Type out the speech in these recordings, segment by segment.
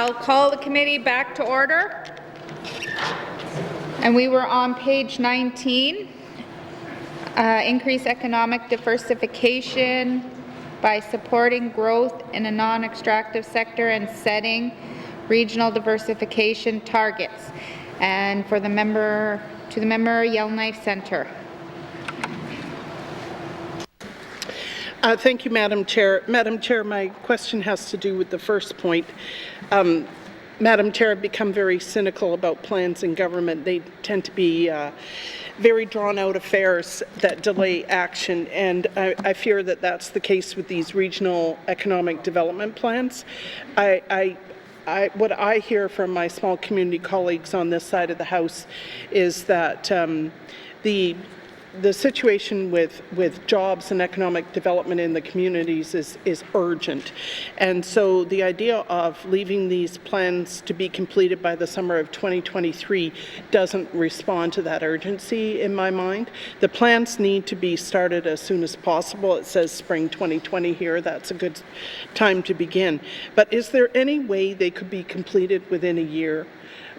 I'll call the committee back to order. And we were on page 19. Increase economic diversification by supporting growth in a non-extractive sector and setting regional diversification targets. And for the member, to the member, Yellowknife Centre. Thank you, Madam Chair. Madam Chair, my question has to do with the first point. Madam Chair, I've become very cynical about plans in government. They tend to be very drawn-out affairs that delay action, and I fear that that's the case with these regional economic development plans. What I hear from my small community colleagues on this side of the House is that the situation with jobs and economic development in the communities is urgent. And so the idea of leaving these plans to be completed by the summer of 2023 doesn't respond to that urgency in my mind. The plans need to be started as soon as possible. It says spring 2020 here. That's a good time to begin. But is there any way they could be completed within a year?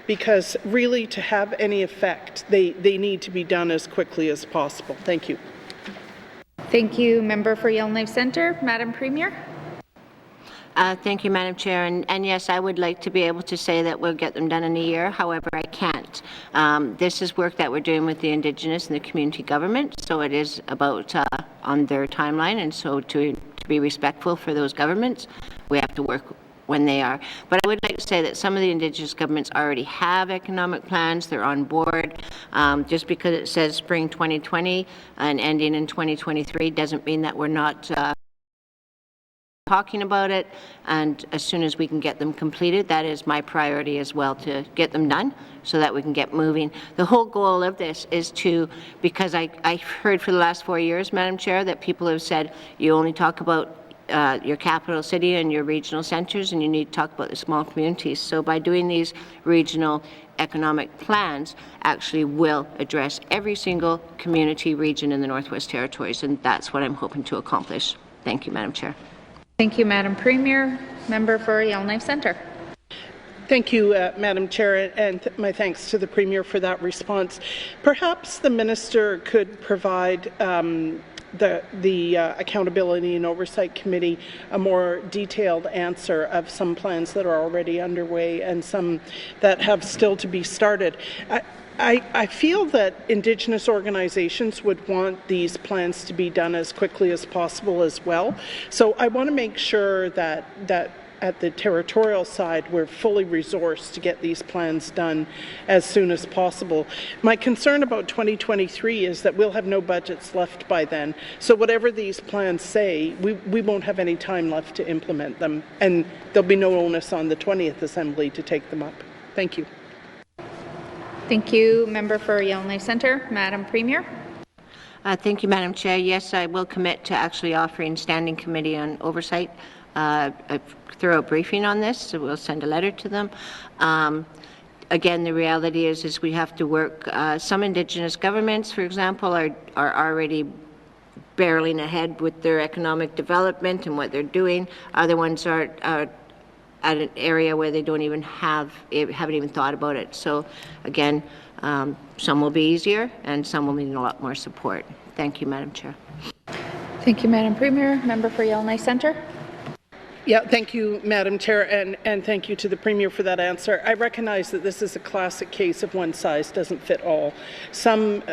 Because really, to have any effect, they need to be done as quickly as possible. Thank you. Thank you, member for Yellowknife Centre. Madam Premier. Thank you, Madam Chair. And yes, I would like to be able to say that we'll get them done in a year. However, I can't. This is work that we're doing with the Indigenous and the community government, so it is about on their timeline, and so to be respectful for those governments, we have to work when they are. But I would like to say that some of the Indigenous governments already have economic plans. They're on board. Just because it says spring 2020 and ending in 2023 doesn't mean that we're not talking about it. And as soon as we can get them completed, that is my priority as well, to get them done so that we can get moving. The whole goal of this is to, because I've heard for the last 4 years, Madam Chair, that people have said you only talk about your capital city and your regional centres, and you need to talk about the small communities. So by doing these regional economic plans, actually will address every single community region in the Northwest Territories, and that's what I'm hoping to accomplish. Thank you, Madam Chair. Thank you, Madam Premier. Member for Yellowknife Centre. Thank you, Madam Chair, and my thanks to the Premier for that response. Perhaps the Minister could provide the Accountability and Oversight Committee a more detailed answer of some plans that are already underway and some that have still to be started. I feel that Indigenous organizations would want these plans to be done as quickly as possible as well. So I want to make sure that at the territorial side, we're fully resourced to get these plans done as soon as possible. My concern about 2023 is that we'll have no budgets left by then. So whatever these plans say, we won't have any time left to implement them, and there'll be no onus on the 20th Assembly to take them up. Thank you. Thank you, member for Yellowknife Centre. Madam Premier. Thank you, Madam Chair. Yes, I will commit to actually offering Standing Committee on Oversight a thorough briefing on this, so we'll send a letter to them. Again, the reality is we have to work. Some Indigenous governments, for example, are already barreling ahead with their economic development and what they're doing. Other ones are at an area where they don't even haven't even thought about it. So again, some will be easier and some will need a lot more support. Thank you, Madam Chair. Thank you, Madam Premier. Member for Yellowknife Centre. Yeah, thank you, Madam Chair, and thank you to the Premier for that answer. I recognize that this is a classic case of one size doesn't fit all. Some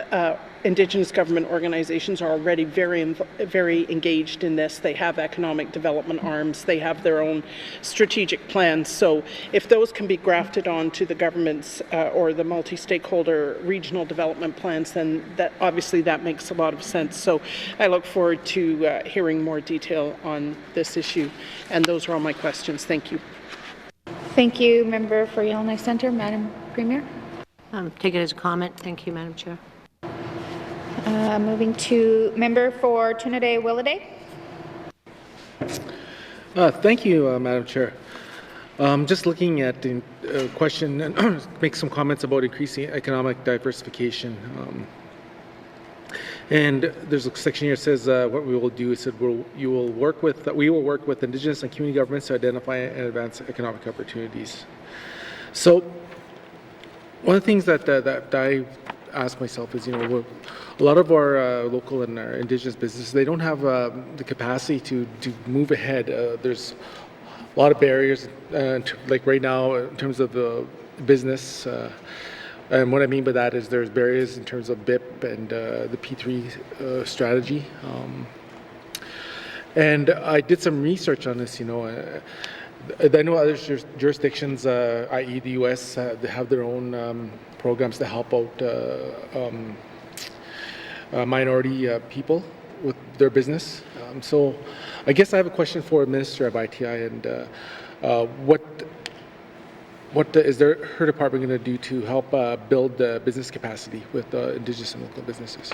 Indigenous government organizations are already very engaged in this. They have economic development arms. They have their own strategic plans. So if those can be grafted onto the government's or the multi-stakeholder regional development plans, then obviously that makes a lot of sense. So I look forward to hearing more detail on this issue. And those are all my questions. Thank you. Thank you, member for Yellowknife Centre. Madam Premier. Take it as a comment. Thank you, Madam Chair. Moving to member for Trinidad-Willowday. Thank you, Madam Chair. Just looking at the question and make some comments about increasing economic diversification. And there's a section here that says what we will do is that we will work with Indigenous and community governments to identify and advance economic opportunities. So one of the things that I ask myself is, a lot of our local and our Indigenous businesses, they don't have the capacity to move ahead. There's a lot of barriers, like right now in terms of the business. And what I mean by that is there's barriers in terms of BIP and the P3 strategy. And I did some research on this, I know other jurisdictions, i.e. the U.S., they have their own programs to help out minority people with their business. So I guess I have a question for Minister of ITI, and what is her department going to do to help build business capacity with Indigenous and local businesses?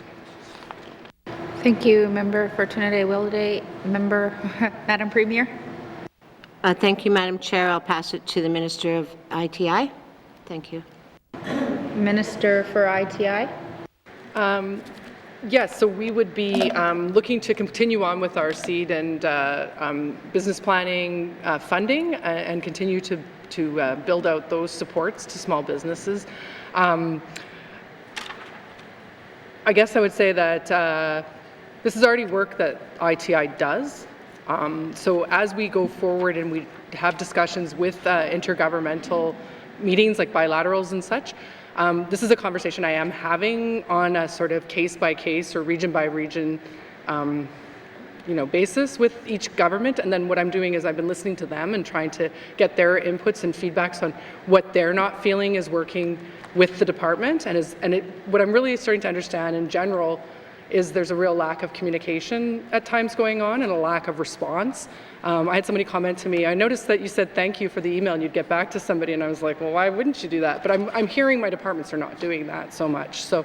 Thank you, Member for Trinidad-Willowday. Madam Premier. Thank you, Madam Chair. I'll pass it to the Minister of ITI. Thank you. Minister for ITI. Yes, so we would be looking to continue on with our seed and business planning funding and continue to build out those supports to small businesses. I guess I would say that this is already work that ITI does. So as we go forward and we have discussions with intergovernmental meetings like bilaterals and such, this is a conversation I am having on a sort of case-by-case or region-by-region basis with each government. And then what I'm doing is I've been listening to them and trying to get their inputs and feedbacks on what they're not feeling is working with the department. What I'm really starting to understand in general is there's a real lack of communication at times going on and a lack of response. I had somebody comment to me, I noticed that you said thank you for the email and you'd get back to somebody, and I was like, well, why wouldn't you do that? But I'm hearing my departments are not doing that so much. So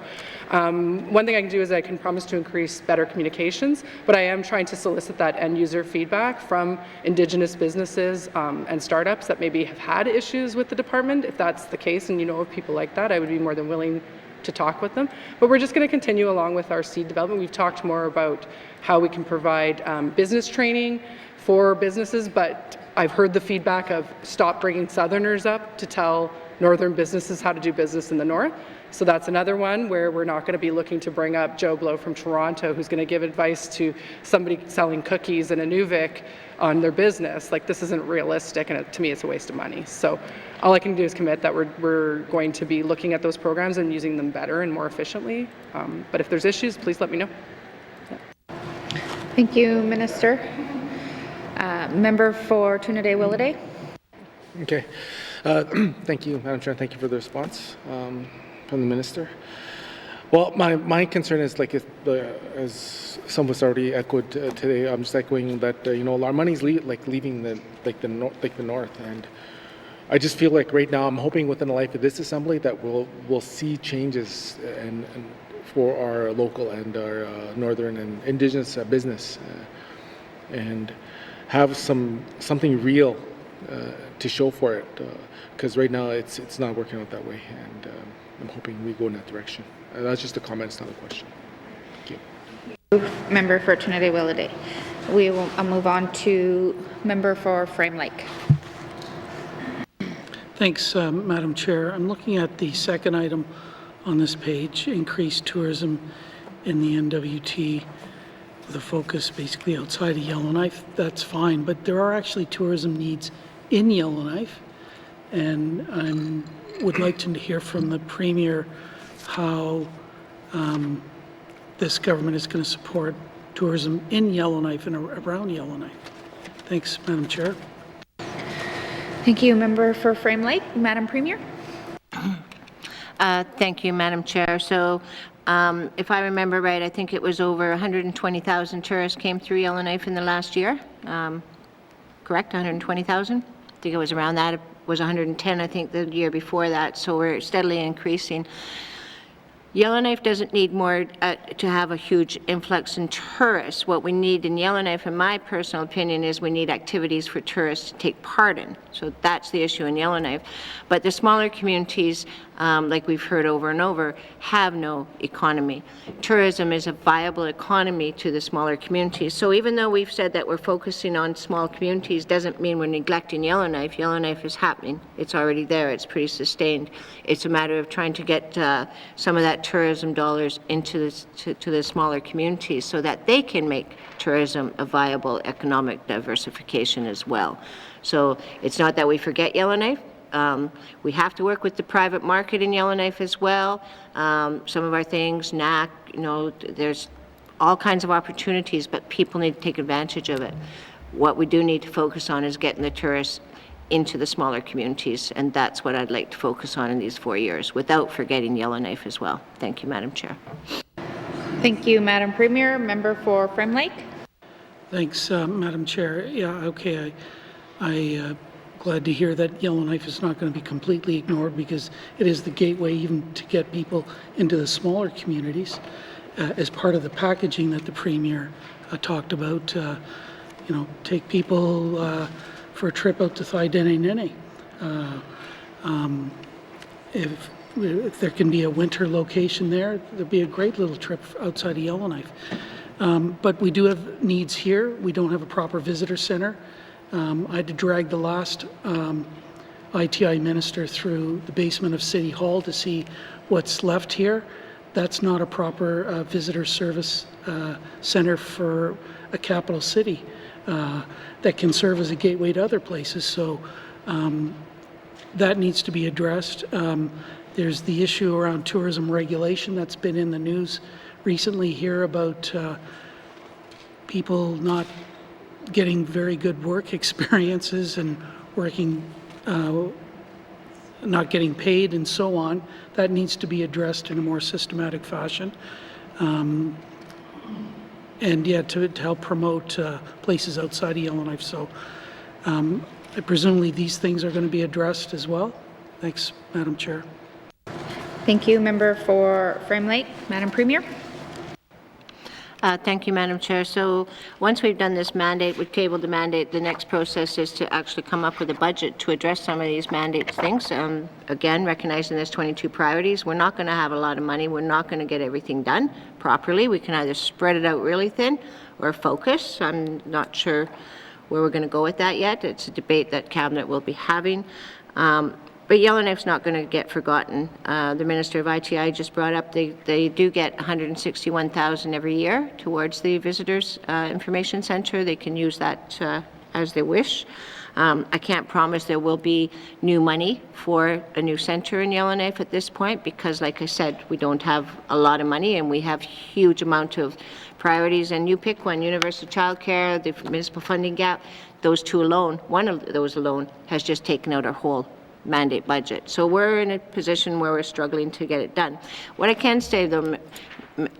one thing I can do is I can promise to increase better communications, but I am trying to solicit that end user feedback from Indigenous businesses and startups that maybe have had issues with the department. If that's the case and you know of people like that, I would be more than willing to talk with them. But we're just going to continue along with our seed development. We've talked more about how we can provide business training for businesses, but I've heard the feedback of stop bringing Southerners up to tell Northern businesses how to do business in the North. So that's another one where we're not going to be looking to bring up Joe Blow from Toronto who's going to give advice to somebody selling cookies in Inuvik on their business. Like, this isn't realistic, and to me it's a waste of money. So all I can do is commit that we're going to be looking at those programs and using them better and more efficiently. But if there's issues, please let me know. Yeah. Thank you, Minister. Member for Trinidad-Willowday. Okay. Thank you, Madam Chair. Thank you for the response from the Minister. Well, my concern is, like, as some of us already echoed today, I'm just echoing that our money's leaving the North, and I just feel like right now I'm hoping within the life of this Assembly that we'll see changes and for our local and our Northern and Indigenous business, and have something real to show for it, because right now it's not working out that way, and I'm hoping we go in that direction. That's just a comment, it's not a question. Thank you. Member for Trinidad-Willowday. We will move on to Member for Frame Lake. Thanks, Madam Chair. I'm looking at the second item on this page, increased tourism in the N.W.T. with a focus basically outside of Yellowknife. That's fine, but there are actually tourism needs in Yellowknife, and I would like to hear from the Premier how this government is going to support tourism in Yellowknife and around Yellowknife. Thanks, Madam Chair. Thank you, Member for Frame Lake. Madam Premier. Thank you, Madam Chair. So if I remember right, I think it was over 120,000 tourists came through Yellowknife in the last year. Correct? 120,000? I think it was around that. It was 110, I think, the year before that. So we're steadily increasing. Yellowknife doesn't need more to have a huge influx in tourists. What we need in Yellowknife, in my personal opinion, is we need activities for tourists to take part in. So that's the issue in Yellowknife. But the smaller communities like we've heard over and over, have no economy. Tourism is a viable economy to the smaller communities. So even though we've said that we're focusing on small communities, doesn't mean we're neglecting Yellowknife. Yellowknife is happening. It's already there. It's pretty sustained. It's a matter of trying to get some of that tourism dollars into to the smaller communities so that they can make tourism a viable economic diversification as well. So it's not that we forget Yellowknife. We have to work with the private market in Yellowknife as well. Some of our things, NAC, there's all kinds of opportunities, but people need to take advantage of it. What we do need to focus on is getting the tourists into the smaller communities, and that's what I'd like to focus on in these 4 years, without forgetting Yellowknife as well. Thank you, Madam Chair. Thank you, Madam Premier. Member for Frim Lake. Thanks, Madam Chair. Yeah, okay, I glad to hear that Yellowknife is not going to be completely ignored, because it is the gateway even to get people into the smaller communities as part of the packaging that the Premier talked about. Take people for a trip out to Thai-Dene-Nene. If there can be a winter location there, there'd be a great little trip outside of Yellowknife. But we do have needs here. We don't have a proper visitor center. I had to drag the last ITI minister through the basement of City Hall to see what's left here. That's not a proper visitor service center for a capital city that can serve as a gateway to other places. So that needs to be addressed. There's the issue around tourism regulation that's been in the news recently here about people not getting very good work experiences and working, not getting paid and so on. That needs to be addressed in a more systematic fashion. And yeah, to help promote places outside of Yellowknife. So presumably these things are going to be addressed as well. Thanks, Madam Chair. Thank you, Member for Frim Lake. Madam Premier. Thank you, Madam Chair. So once we've done this mandate, we've tabled the mandate, the next process is to actually come up with a budget to address some of these mandate things. Again, recognizing there's 22 priorities, we're not going to have a lot of money. We're not going to get everything done properly. We can either spread it out really thin or focus. I'm not sure where we're going to go with that yet. It's a debate that Cabinet will be having. But Yellowknife's not going to get forgotten. The Minister of ITI just brought up they do get $161,000 every year towards the Visitors Information Centre. They can use that as they wish. I can't promise there will be new money for a new centre in Yellowknife at this point because, like I said, we don't have a lot of money and we have huge amount of priorities. And you pick one, universal childcare, the municipal funding gap, those two alone, one of those alone has just taken out our whole mandate budget. So we're in a position where we're struggling to get it done. What I can say, though,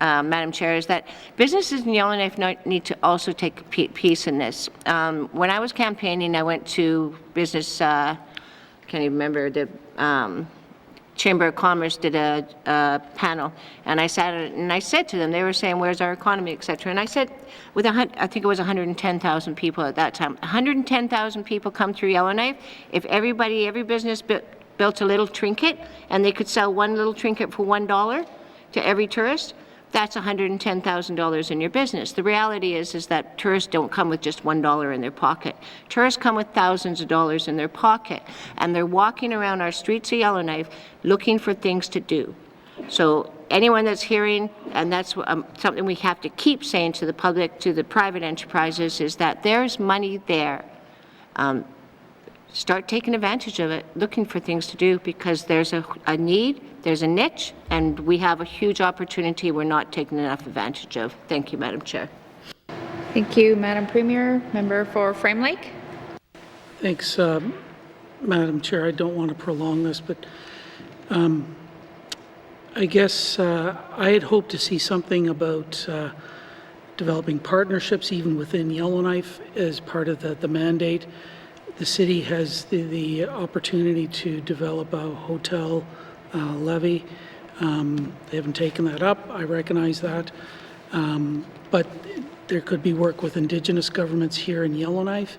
Madam Chair, is that businesses in Yellowknife need to also take a piece in this. When I was campaigning, I went to business, can't even remember, the Chamber of Commerce did a panel, and I sat and I said to them, they were saying, where's our economy, et cetera, and I said, I think it was 110,000 people at that time, 110,000 people come through Yellowknife. If every business built a little trinket, and they could sell one little trinket for $1 to every tourist, that's $110,000 in your business. The reality is that tourists don't come with just $1 in their pocket. Tourists come with thousands of dollars in their pocket, and they're walking around our streets of Yellowknife looking for things to do. So anyone that's hearing, and that's something we have to keep saying to the public, to the private enterprises, is that there's money there. Start taking advantage of it, looking for things to do, because there's a need, there's a niche, and we have a huge opportunity we're not taking enough advantage of. Thank you, Madam Chair. Thank you, Madam Premier. Member for Frame Lake. Thanks, Madam Chair. I don't want to prolong this, but I guess I had hoped to see something about developing partnerships even within Yellowknife as part of the mandate. The city has the opportunity to develop a hotel levy. They haven't taken that up. I recognize that. But there could be work with Indigenous governments here in Yellowknife.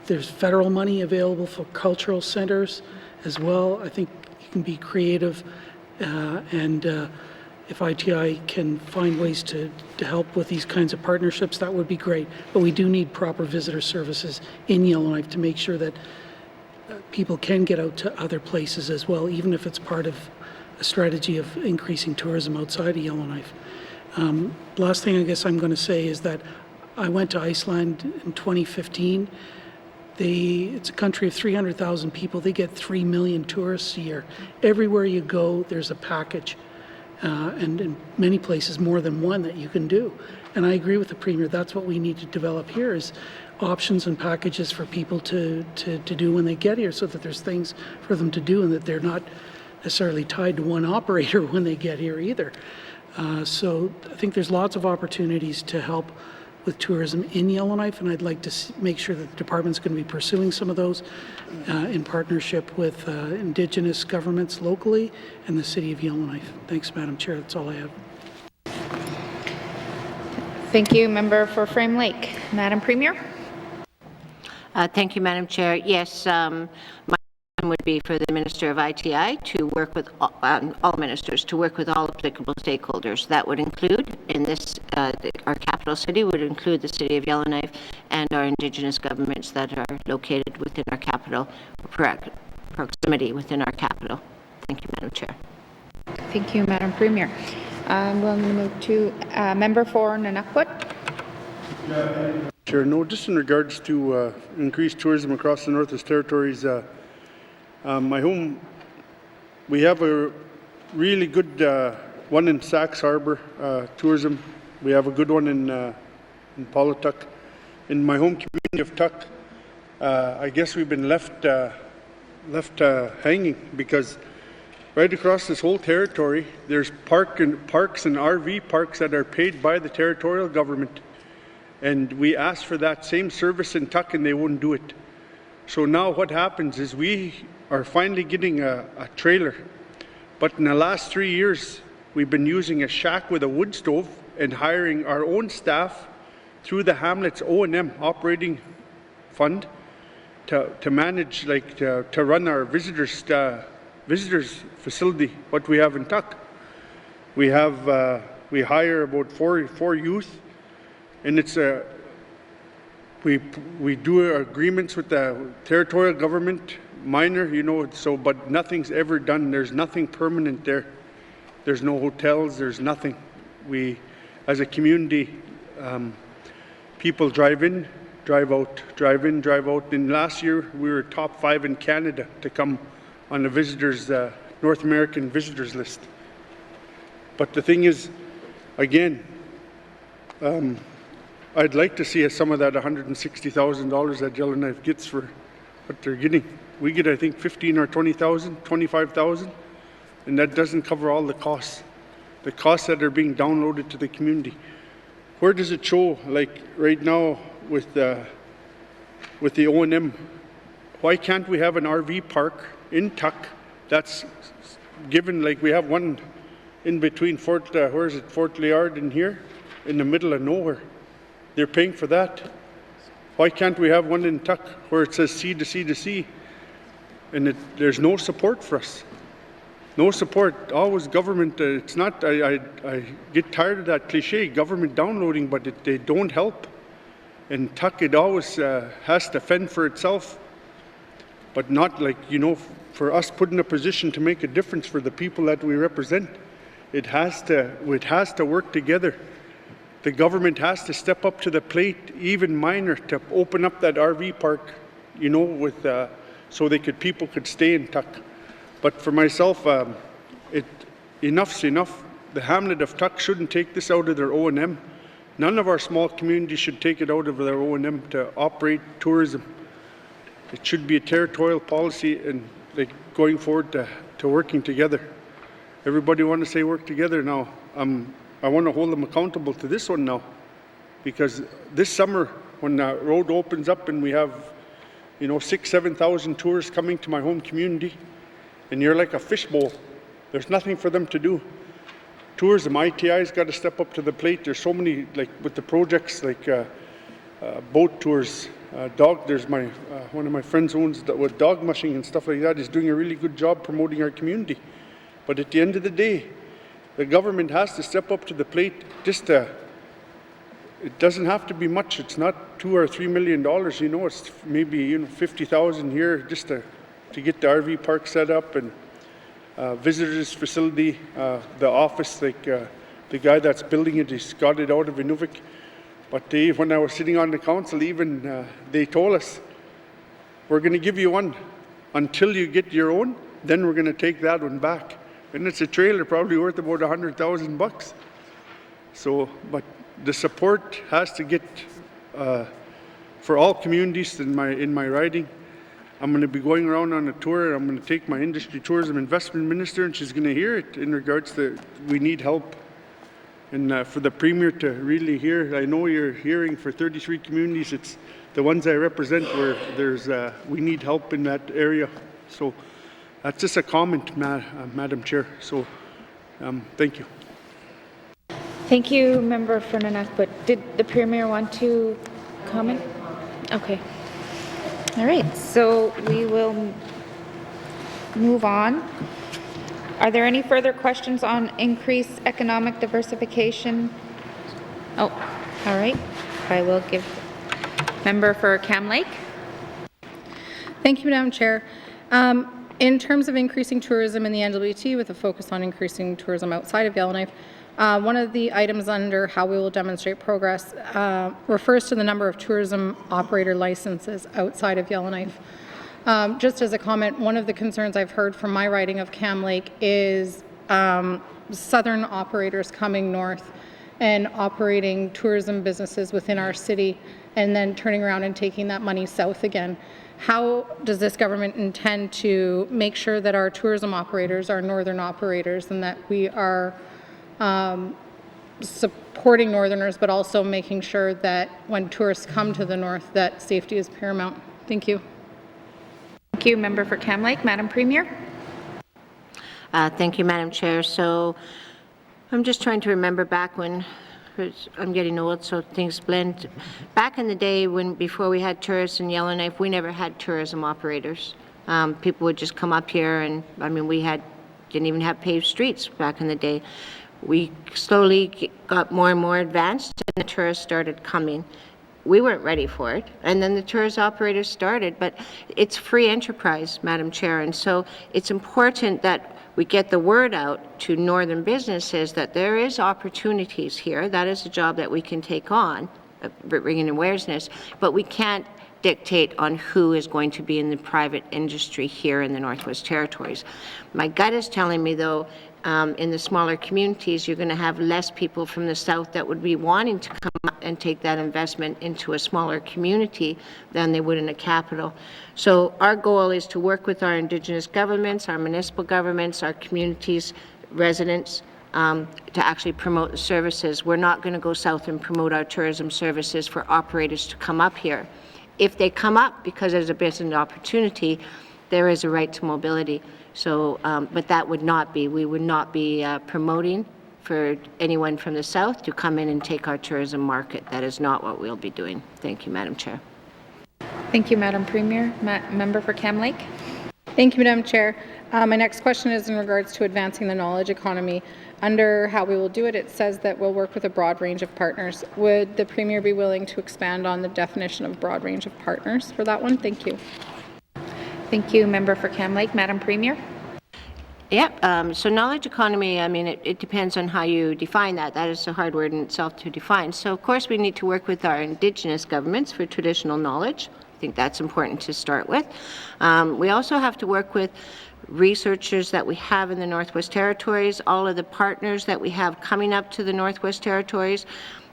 There's federal money available for cultural centers as well. I think you can be creative, and if ITI can find ways to help with these kinds of partnerships, that would be great. But we do need proper visitor services in Yellowknife to make sure that people can get out to other places as well, even if it's part of a strategy of increasing tourism outside of Yellowknife. Last thing I guess I'm going to say is that I went to Iceland in 2015. It's a country of 300,000 people. They get 3 million tourists a year. Everywhere you go, there's a package. And in many places, more than one that you can do. And I agree with the Premier, that's what we need to develop here is options and packages for people to do when they get here so that there's things for them to do and that they're not necessarily tied to one operator when they get here either. So I think there's lots of opportunities to help with tourism in Yellowknife, and I'd like to make sure that the department's going to be pursuing some of those in partnership with Indigenous governments locally and the City of Yellowknife. Thanks, Madam Chair. That's all I have. Thank you. Member for Frame Lake. Madam Premier. Thank you, Madam Chair. Yes, my would be for the Minister of ITI to work with all ministers, to work with all applicable stakeholders. That would include, in this, our capital city would include the City of Yellowknife and our Indigenous governments that are located within our capital, proximity within our capital. Thank you, Madam Chair. Thank you, Madam Premier. I'm going to move to Member for N.W.T. Chair, no, just in regards to increased tourism across the Northwest Territories, my home, we have a really good one in Sax Harbor, tourism. We have a good one in Polituck. In my home community of Tuck, I guess we've been left hanging because right across this whole territory, there's parks and RV parks that are paid by the territorial government. And we asked for that same service in Tuck and they wouldn't do it. So now what happens is we are finally getting a trailer. But in the last 3 years, we've been using a shack with a wood stove and hiring our own staff through the Hamlet's O&M operating fund to manage, to run our visitors facility, what we have in Tuck. We hire about four youth, and it's we do agreements with the territorial government, minor, but nothing's ever done. There's nothing permanent there. There's no hotels, there's nothing. We, as a community, people drive in, drive out, drive in, drive out. And last year, we were top 5 in Canada to come on the visitors, North American visitors list. But the thing is, again, I'd like to see some of that $160,000 that Yellowknife gets for what they're getting. We get, I think, 15 or 20,000, 25,000, and that doesn't cover all the costs that are being downloaded to the community. Where does it show, like right now with the O&M, why can't we have an RV park in Tuck that's given, like we have one in between Fort Liard and here, in the middle of nowhere. They're paying for that. Why can't we have one in Tuck where it says sea to sea to sea? And there's no support for us. No support. Always government. It's not. I get tired of that cliche, government downloading, but they don't help. And Tuck, it always has to fend for itself, but not for us put in a position to make a difference for the people that we represent. It has to work together. The government has to step up to the plate, even minor, to open up that RV park, so people could stay in Tuck. But for myself, enough's enough. The Hamlet of Tuck shouldn't take this out of their O&M. None of our small communities should take it out of their O&M to operate tourism. It should be a territorial policy and going forward to working together. Everybody want to say work together now. I want to hold them accountable to this one now, because this summer when the road opens up and we have 6,000-7,000 tourists coming to my home community, and you're like a fishbowl, there's nothing for them to do. Tourism, ITI's got to step up to the plate. There's so many, with the projects, boat tours, there's one of my friends owns with dog mushing and stuff like that. He's doing a really good job promoting our community. But at the end of the day, the government has to step up to the plate. It doesn't have to be much. It's not $2 or $3 million. It's maybe 50,000 here just to get the RV park set up and visitors facility, the office. Like the guy that's building it, he's got it out of Inuvik. But when I was sitting on the council, even they told us, we're going to give you one until you get your own. Then we're going to take that one back. And it's a trailer probably worth about $100,000. So, but the support has to get for all communities in my riding. I'm going to be going around on a tour. I'm going to take my industry tourism investment minister, and she's going to hear it in regards to we need help. And for the Premier to really hear, I know you're hearing for 33 communities. It's the ones I represent where we need help in that area. So that's just a comment, Madam Chair. So thank you. Thank you, Member Fernandez, but did the Premier want to comment? Okay. All right, so we will move on. Are there any further questions on increased economic diversification? Oh, all right. I will give member for Cam Lake. Thank you, Madam Chair. In terms of increasing tourism in the N.W.T. with a focus on increasing tourism outside of Yellowknife, one of the items under how we will demonstrate progress refers to the number of tourism operator licenses outside of Yellowknife. Just as a comment, one of the concerns I've heard from my riding of Cam Lake is southern operators coming north and operating tourism businesses within our city and then turning around and taking that money south again. How does this government intend to make sure that our tourism operators are northern operators and that we are supporting northerners, but also making sure that when tourists come to the north, that safety is paramount? Thank you. Thank you, member for Cam Lake. Madam Premier. Thank you, Madam Chair. So I'm just trying to remember back when, I'm getting old, so things blend. Back in the day, before we had tourists in Yellowknife, we never had tourism operators. People would just come up here, and I mean, didn't even have paved streets back in the day. We slowly got more and more advanced, and the tourists started coming. We weren't ready for it, and then the tourist operators started, but it's free enterprise, Madam Chair, and so it's important that we get the word out to northern businesses that there is opportunities here. That is a job that we can take on, bringing awareness, but we can't dictate on who is going to be in the private industry here in the Northwest Territories. My gut is telling me, though, in the smaller communities, you're going to have less people from the south that would be wanting to come up and take that investment into a smaller community than they would in a capital. So our goal is to work with our Indigenous governments, our municipal governments, our communities, residents, to actually promote the services. We're not going to go south and promote our tourism services for operators to come up here. If they come up because there's a business opportunity, there is a right to mobility. So, but that would not be, we would not be promoting for anyone from the south to come in and take our tourism market. That is not what we'll be doing. Thank you, Madam Chair. Thank you, Madam Premier. Member for Cam Lake. Thank you, Madam Chair. My next question is in regards to advancing the knowledge economy. Under how we will do it, it says that we'll work with a broad range of partners. Would the Premier be willing to expand on the definition of broad range of partners for that one? Thank you. Thank you, member for Cam Lake. Madam Premier. Yep. So knowledge economy, I mean, it depends on how you define that. That is a hard word in itself to define. So, of course, we need to work with our Indigenous governments for traditional knowledge. I think that's important to start with. We also have to work with researchers that we have in the Northwest Territories, all of the partners that we have coming up to the Northwest Territories.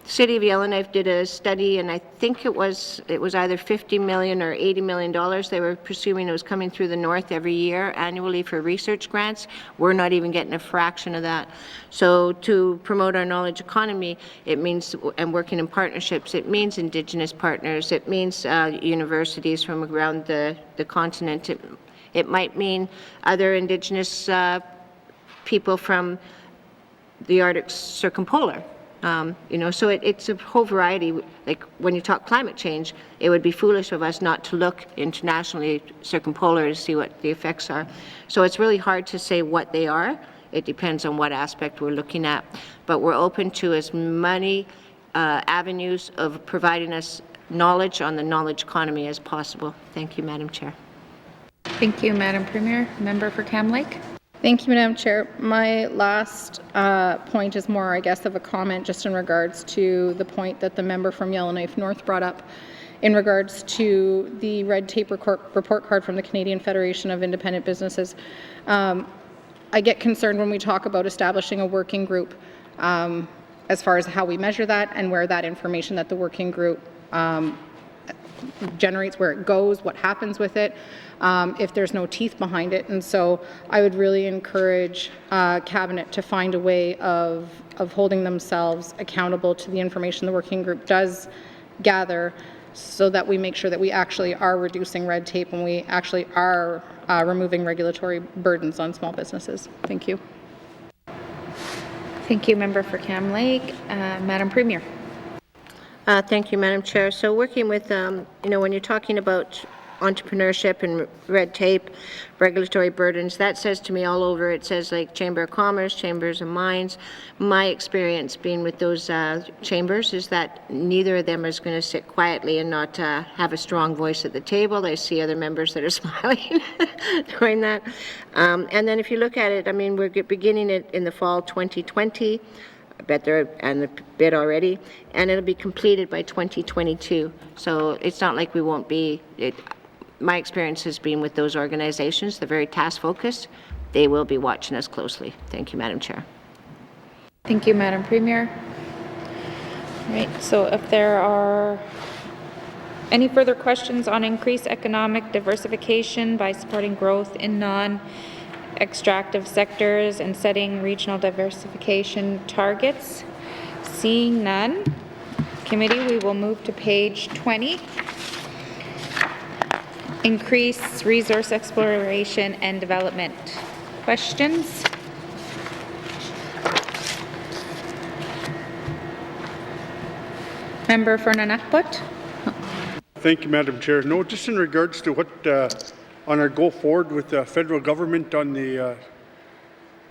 The City of Yellowknife did a study, and I think it was either $50 million or $80 million they were presuming it was coming through the North every year annually for research grants. We're not even getting a fraction of that. So to promote our knowledge economy, it means, and working in partnerships, it means Indigenous partners, it means universities from around the continent. It might mean other Indigenous people from the Arctic Circumpolar. So it's a whole variety. Like when you talk climate change, it would be foolish of us not to look internationally circumpolar to see what the effects are. So it's really hard to say what they are. It depends on what aspect we're looking at. But we're open to as many avenues of providing us knowledge on the knowledge economy as possible. Thank you, Madam Chair. Thank you, Madam Premier. Member for Cam Lake. Thank you, Madam Chair. My last point is more, I guess, of a comment just in regards to the point that the member from Yellowknife North brought up in regards to the red tape report card from the Canadian Federation of Independent Businesses. I get concerned when we talk about establishing a working group as far as how we measure that and where that information that the working group generates, where it goes, what happens with it, if there's no teeth behind it. And so I would really encourage Cabinet to find a way of holding themselves accountable to the information the working group does gather, so that we make sure that we actually are reducing red tape and we actually are removing regulatory burdens on small businesses. Thank you. Thank you, Member for Cam Lake. Madam Premier. Thank you, Madam Chair. So working with, when you're talking about entrepreneurship and red tape, regulatory burdens, that says to me all over, it says like Chamber of Commerce, Chambers of Mines. My experience being with those chambers is that neither of them is going to sit quietly and not have a strong voice at the table. I see other members that are smiling doing that. And then if you look at it, I mean, we're beginning it in the fall 2020. I bet they're and the bid already, and it'll be completed by 2022. So it's not like we won't be. My experience has been with those organizations, they're very task focused. They will be watching us closely. Thank you, Madam Chair. Thank you, Madam Premier. All right, so if there are any further questions on increased economic diversification by supporting growth in non-extractive sectors and setting regional diversification targets, seeing none, committee, we will move to page 20. Increase resource exploration and development. Questions? Member for N.W.T. Thank you, Madam Chair. No, just in regards to what on our go forward with the federal government on the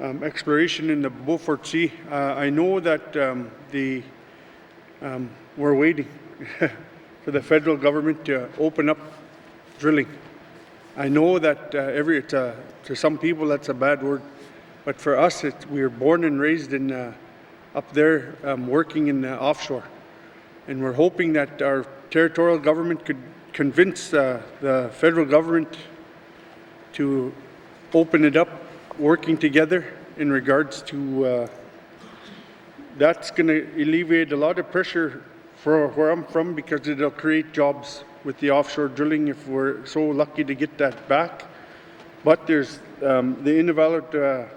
exploration in the Beaufort Sea, I know that we're waiting for the federal government to open up drilling. I know that to some people that's a bad word, but for us, we were born and raised in up there working in offshore, and we're hoping that our territorial government could convince the federal government to open it up, working together in regards to that's going to alleviate a lot of pressure for where I'm from, because it'll create jobs with the offshore drilling if we're so lucky to get that back. But there's the N.W.T.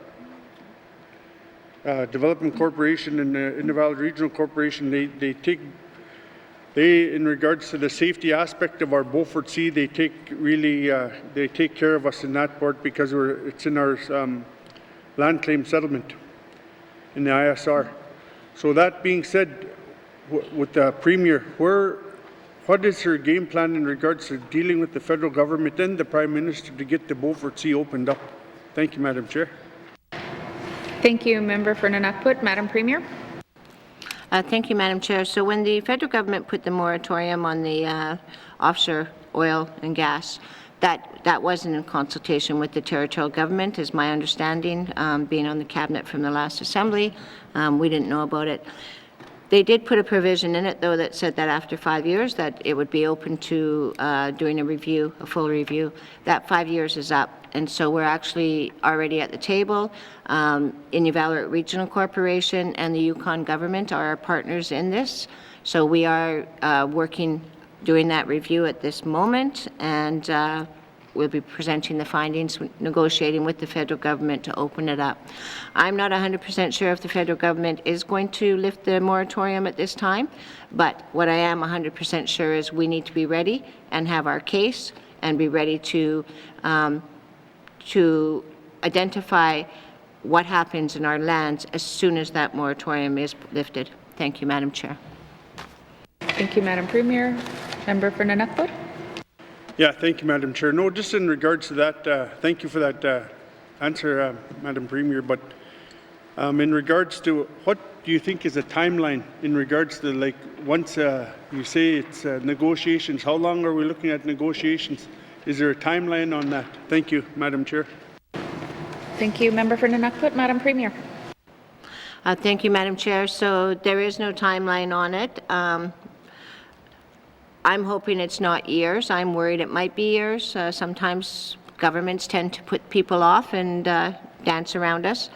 Development Corporation and the N.W.T. Regional Corporation, they in regards to the safety aspect of our Beaufort Sea, they take care of us in that part, because it's in our land claim settlement in the ISR. So that being said, with the Premier, what is her game plan in regards to dealing with the federal government and the Prime Minister to get the Beaufort Sea opened up? Thank you, Madam Chair. Thank you, Member for N.W.T. Madam Premier. Thank you, Madam Chair. So when the federal government put the moratorium on the offshore oil and gas, that wasn't in consultation with the territorial government, is my understanding, being on the cabinet from the last assembly. We didn't know about it. They did put a provision in it, though, that said that after 5 years that it would be open to doing a review, a full review. That 5 years is up, and so we're actually already at the table. N.W.T. Regional Corporation and the Yukon government are our partners in this, so we are working, doing that review at this moment, and we'll be presenting the findings, negotiating with the federal government to open it up. I'm not 100% sure if the federal government is going to lift the moratorium at this time, but what I am 100% sure is we need to be ready and have our case and be ready to identify what happens in our lands as soon as that moratorium is lifted. Thank you, Madam Chair. Thank you, Madam Premier. Member for Nunavut? Yeah, thank you, Madam Chair. No, just in regards to that, thank you for that answer, Madam Premier, but in regards to what do you think is a timeline in regards to, like, once you say it's negotiations, how long are we looking at negotiations? Is there a timeline on that? Thank you, Madam Chair. Thank you, Member for Nunavut. Madam Premier? Thank you, Madam Chair. So there is no timeline on it. I'm hoping it's not years. I'm worried it might be years. Sometimes governments tend to put people off and dance around us.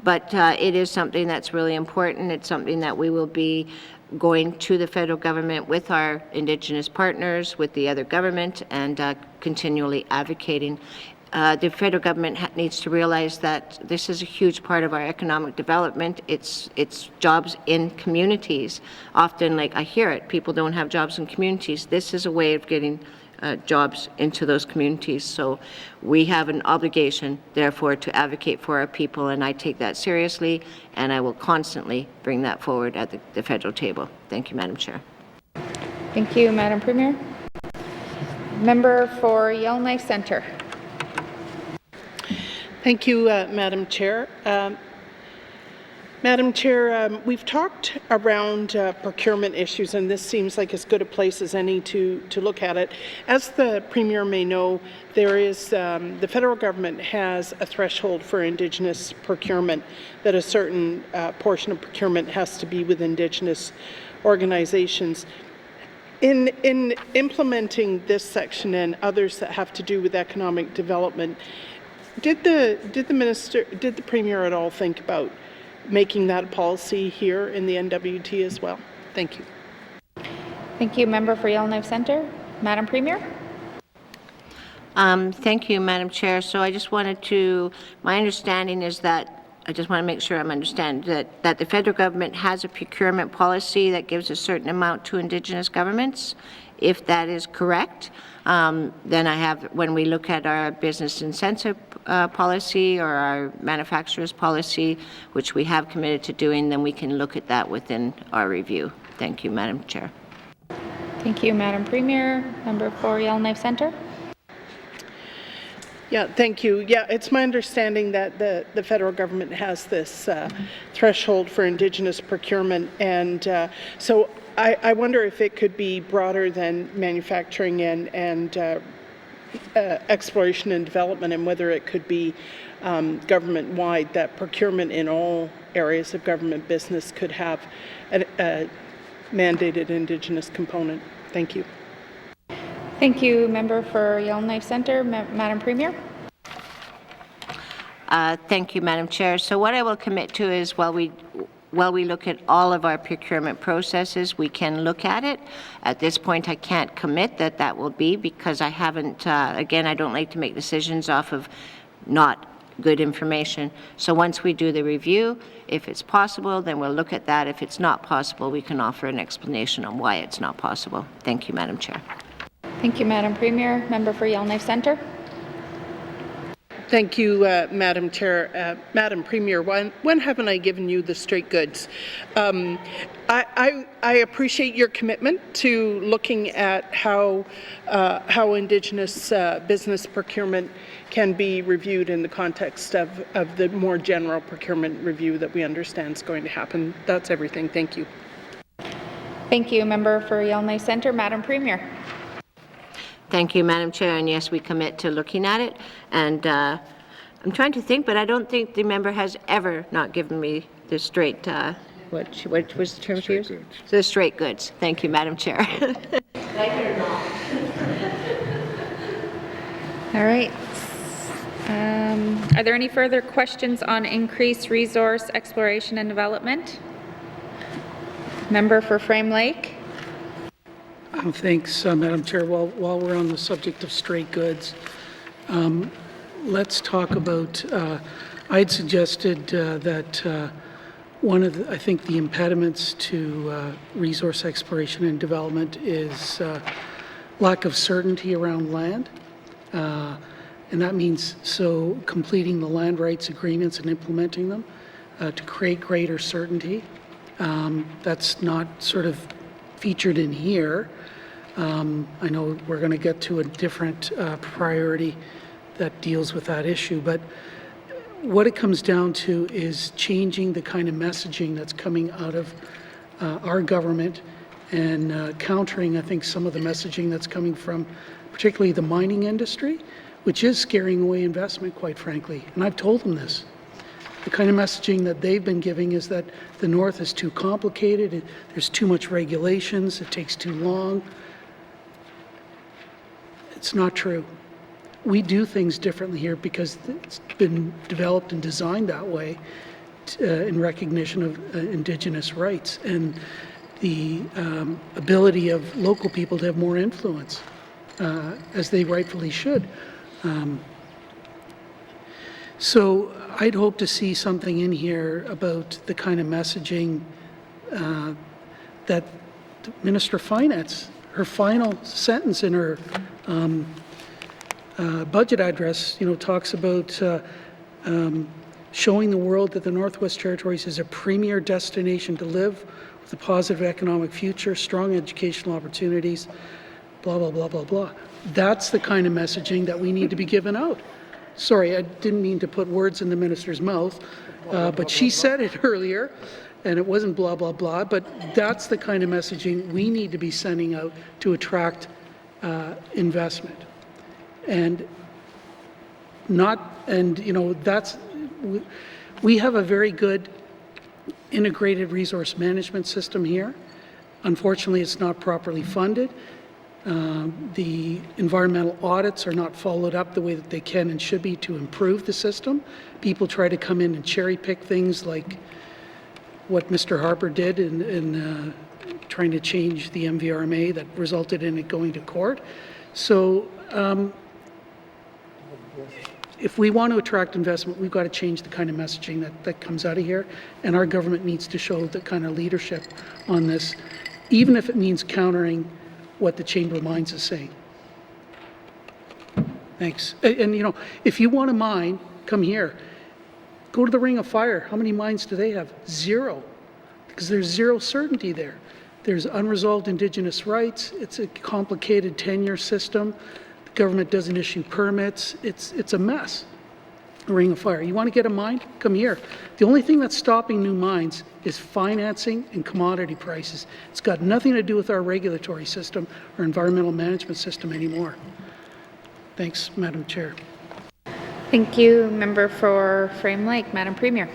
But it is something that's really important. It's something that we will be going to the federal government with our Indigenous partners, with the other government, and continually advocating. The federal government needs to realize that this is a huge part of our economic development. It's jobs in communities. Often, like I hear it, people don't have jobs in communities. This is a way of getting jobs into those communities. So we have an obligation, therefore, to advocate for our people, and I take that seriously, and I will constantly bring that forward at the federal table. Thank you, Madam Chair. Thank you, Madam Premier. Member for Yellowknife Centre. Thank you, Madam Chair. Madam Chair, we've talked around procurement issues, and this seems like as good a place as any to look at it. As the Premier may know, there is the federal government has a threshold for Indigenous procurement, that a certain portion of procurement has to be with Indigenous organizations. In implementing this section and others that have to do with economic development, did the Premier at all think about making that a policy here in the N.W.T as well? Thank you. Thank you, Member for Yellowknife Centre. Madam Premier? Thank you, Madam Chair. So I just wanted to, my understanding is that, I just want to make sure I'm understanding that the federal government has a procurement policy that gives a certain amount to Indigenous governments. If that is correct, then I have, when we look at our business incentive policy or our manufacturers policy, which we have committed to doing, then we can look at that within our review. Thank you, Madam Chair. Thank you, Madam Premier. Member for Yellowknife Centre. Yeah, thank you. Yeah, it's my understanding that the federal government has this threshold for Indigenous procurement, and so I wonder if it could be broader than manufacturing and exploration and development, and whether it could be government-wide, that procurement in all areas of government business could have a mandated Indigenous component. Thank you. Thank you, Member for Yellowknife Centre. Madam Premier? Thank you, Madam Chair. So what I will commit to is while we look at all of our procurement processes, we can look at it. At this point, I can't commit that will be, because I haven't, again, I don't like to make decisions off of not good information. So once we do the review, if it's possible, then we'll look at that. If it's not possible, we can offer an explanation on why it's not possible. Thank you, Madam Chair. Thank you, Madam Premier. Member for Yellowknife Centre. Thank you, Madam Chair. Madam Premier, when haven't I given you the straight goods? I appreciate your commitment to looking at how Indigenous business procurement can be reviewed in the context of the more general procurement review that we understand is going to happen. That's everything. Thank you. Thank you, Member for Yellowknife Centre. Madam Premier. Thank you, Madam Chair, and yes, we commit to looking at it. And I'm trying to think, but I don't think the member has ever not given me the straight, what was the term she used? Straight goods. The straight goods. Thank you, Madam Chair. All right. Are there any further questions on increased resource exploration and development? Member for Frame Lake. Thanks, Madam Chair. While we're on the subject of straight goods, let's talk about, I had suggested that one of I think the impediments to resource exploration and development is lack of certainty around land. And that means completing the land rights agreements and implementing them to create greater certainty That's not sort of featured in here. I know we're going to get to a different priority that deals with that issue, but what it comes down to is changing the kind of messaging that's coming out of our government and countering, I think, some of the messaging that's coming from particularly the mining industry, which is scaring away investment, quite frankly. And I've told them this. The kind of messaging that they've been giving is that the North is too complicated, there's too much regulations, it takes too long. It's not true. We do things differently here because it's been developed and designed that way in recognition of Indigenous rights and the ability of local people to have more influence, as they rightfully should. So I'd hope to see something in here about the kind of messaging that the Minister of Finance, her final sentence in her budget address, talks about showing the world that the Northwest Territories is a premier destination to live with a positive economic future, strong educational opportunities, blah, blah, blah, blah, blah. That's the kind of messaging that we need to be giving out. Sorry, I didn't mean to put words in the minister's mouth, but she said it earlier, and it wasn't blah, blah, blah, but that's the kind of messaging we need to be sending out to attract investment. And that's, we have a very good integrated resource management system here. Unfortunately, it's not properly funded. The environmental audits are not followed up the way that they can and should be to improve the system. People try to come in and cherry pick things like what Mr. Harper did in trying to change the MVRMA that resulted in it going to court. So if we want to attract investment, we've got to change the kind of messaging that comes out of here, and our government needs to show the kind of leadership on this, even if it means countering what the Chamber of Mines is saying. Thanks. And if you want to mine, come here. Go to the Ring of Fire. How many mines do they have? 0. Because there's zero certainty there. There's unresolved Indigenous rights. It's a complicated tenure system. The government doesn't issue permits. It's a mess. The Ring of Fire. You want to get a mine? Come here. The only thing that's stopping new mines is financing and commodity prices. It's got nothing to do with our regulatory system or environmental management system anymore. Thanks, Madam Chair. Thank you. Member for Frame Lake, Madam Premier.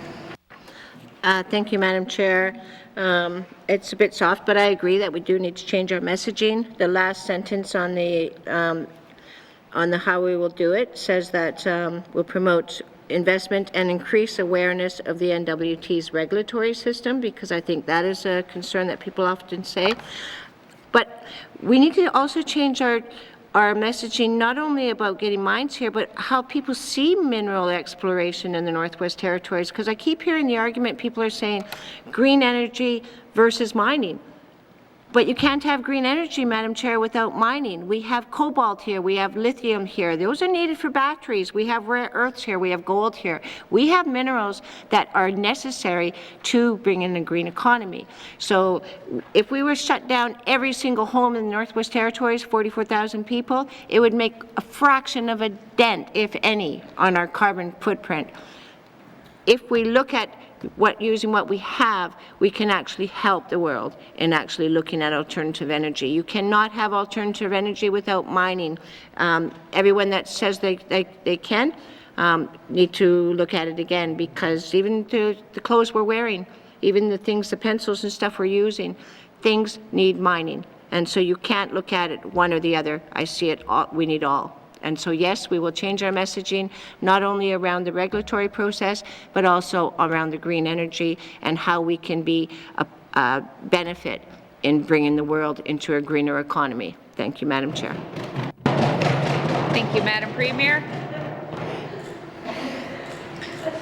Thank you, Madam Chair. It's a bit soft, but I agree that we do need to change our messaging. The last sentence on the how we will do it says that we'll promote investment and increase awareness of the N.W.T's regulatory system, because I think that is a concern that people often say. But we need to also change our messaging, not only about getting mines here, but how people see mineral exploration in the Northwest Territories, because I keep hearing the argument, people are saying green energy versus mining. But you can't have green energy, Madam Chair, without mining. We have cobalt here, we have lithium here. Those are needed for batteries. We have rare earths here, we have gold here. We have minerals that are necessary to bring in a green economy. So if we were shut down every single home in the Northwest Territories, 44,000 people, it would make a fraction of a dent, if any, on our carbon footprint. If we look at using what we have, we can actually help the world in actually looking at alternative energy. You cannot have alternative energy without mining. Everyone that says they can need to look at it again, because even the clothes we're wearing, even the things, the pencils and stuff we're using, things need mining. And so you can't look at it one or the other. I see it all, we need all. And so, yes, we will change our messaging, not only around the regulatory process, but also around the green energy and how we can be a benefit in bringing the world into a greener economy. Thank you, Madam Chair. Thank you, Madam Premier.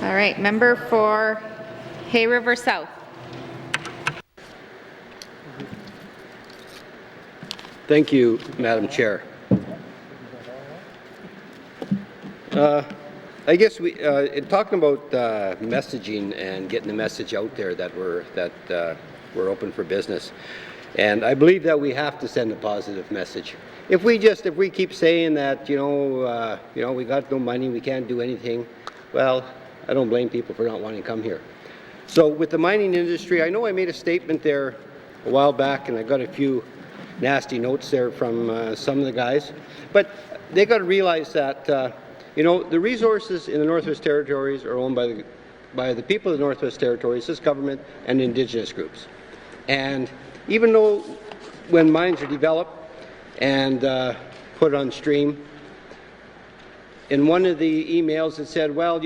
All right, member for Hay River South. Thank you, Madam Chair. I guess we, in talking about messaging and getting the message out there that we're open for business, and I believe that we have to send a positive message. If we keep saying that, we got no money, we can't do anything, well, I don't blame people for not wanting to come here. So with the mining industry, I know I made a statement there a while back, and I got a few nasty notes there from some of the guys, but they got to realize that, the resources in the Northwest Territories are owned by the people of the Northwest Territories, this government, and Indigenous groups. And even though when mines are developed and put on stream, in one of the emails it said, well,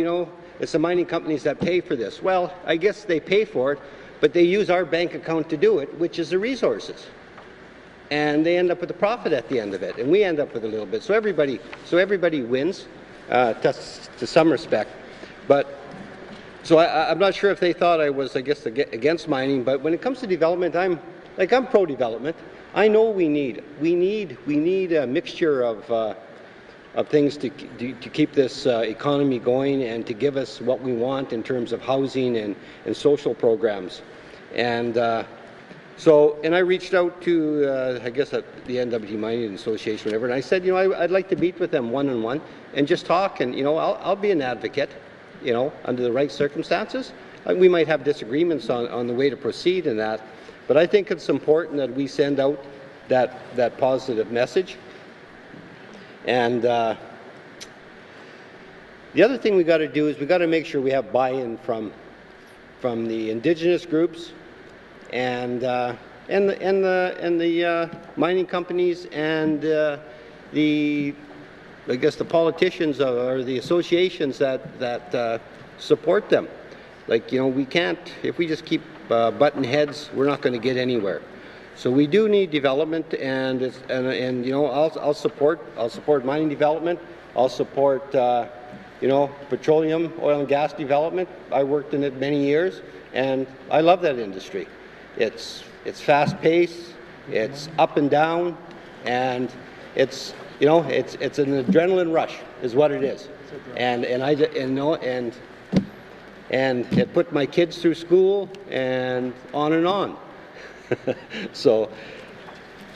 it's the mining companies that pay for this. Well, I guess they pay for it, but they use our bank account to do it, which is the resources. And they end up with a profit at the end of it, and we end up with a little bit. So everybody wins to some respect. But so I'm not sure if they thought I was, against mining. But when it comes to development, I'm pro-development. I know we need a mixture of things to keep this economy going and to give us what we want in terms of housing and social programs. And and I reached out to, at the N.W.T Mining Association, whatever, and I said, I'd like to meet with them one-on-one and just talk, and, I'll be an advocate, under the right circumstances. We might have disagreements on the way to proceed in that, but I think it's important that we send out that positive message. And the other thing we got to do is we got to make sure we have buy-in from the Indigenous groups and the mining companies and the politicians or the associations that support them. We can't, if we just keep butting heads, we're not going to get anywhere. So we do need development, and I'll support mining development. I'll support petroleum, oil and gas development. I worked in it many years, and I love that industry. It's fast paced, it's up and down, and it's an adrenaline rush is what it is. And it put my kids through school and on and on. So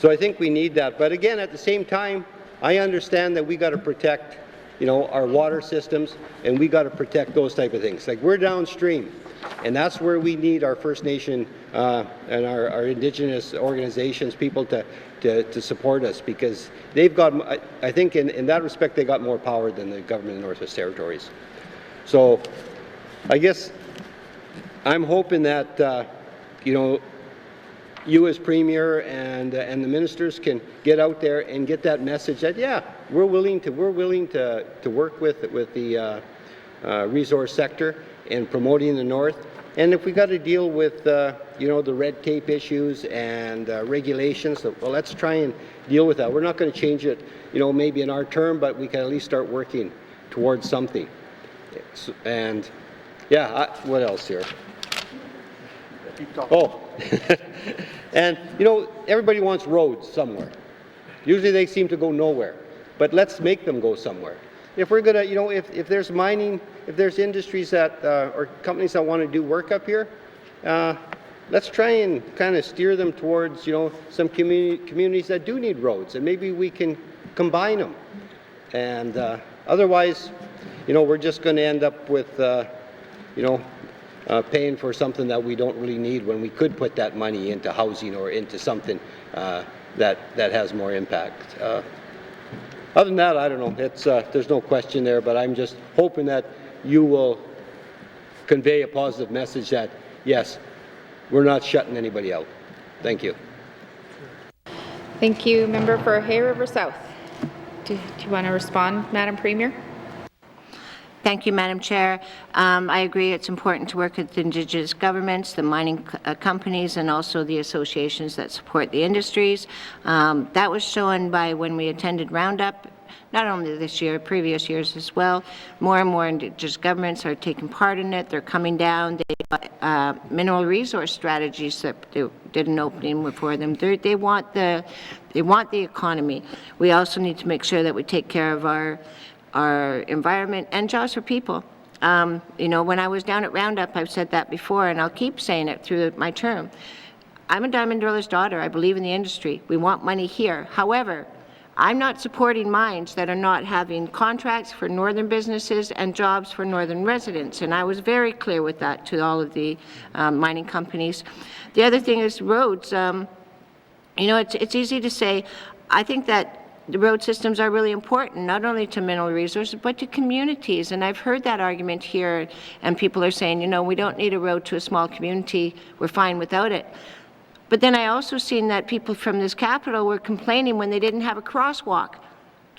I think we need that. But again, at the same time, I understand that we got to protect, our water systems, and we got to protect those type of things. We're downstream, and that's where we need our First Nation and our Indigenous organizations, people to support us, because they've got, I think in that respect, they got more power than the government of the Northwest Territories. So I guess I'm hoping that, you as Premier and the ministers can get out there and get that message that, we're willing to work with the resource sector in promoting the North. And if we got to deal with, the red tape issues and regulations, well, let's try and deal with that. We're not going to change it, maybe in our term, but we can at least start working towards something. And, what else here? Oh, and everybody wants roads somewhere. Usually they seem to go nowhere, but let's make them go somewhere. If we're gonna, if there's mining, if there's industries that or companies that want to do work up here, let's try and kind of steer them towards some communities that do need roads, and maybe we can combine them. And otherwise, we're just going to end up with paying for something that we don't really need when we could put that money into housing or into something that has more impact. Other than that, I don't know. It's there's no question there, but I'm just hoping that you will convey a positive message that, yes, we're not shutting anybody out. Thank you. Thank you. Member for Hay River South. Do you want to respond, Madam Premier? Thank you, Madam Chair. I agree it's important to work with Indigenous governments, the mining companies, and also the associations that support the industries. That was shown by when we attended Roundup, not only this year, previous years as well. More and more Indigenous governments are taking part in it. They're coming down. They mineral resource strategies that they did an opening for them. They want the economy. We also need to make sure that we take care of our our environment, and jobs for people. You know, when I was down at Roundup, I've said that before, and I'll keep saying it through my term. I'm a diamond driller's daughter. I believe in the industry. We want money here. However, I'm not supporting mines that are not having contracts for northern businesses and jobs for northern residents, and I was very clear with that to all of the mining companies. The other thing is roads. You know, it's easy to say, I think that the road systems are really important, not only to mineral resources, but to communities. And I've heard that argument here, and people are saying, you know, we don't need a road to a small community, we're fine without it. But then I also seen that people from this capital were complaining when they didn't have a crosswalk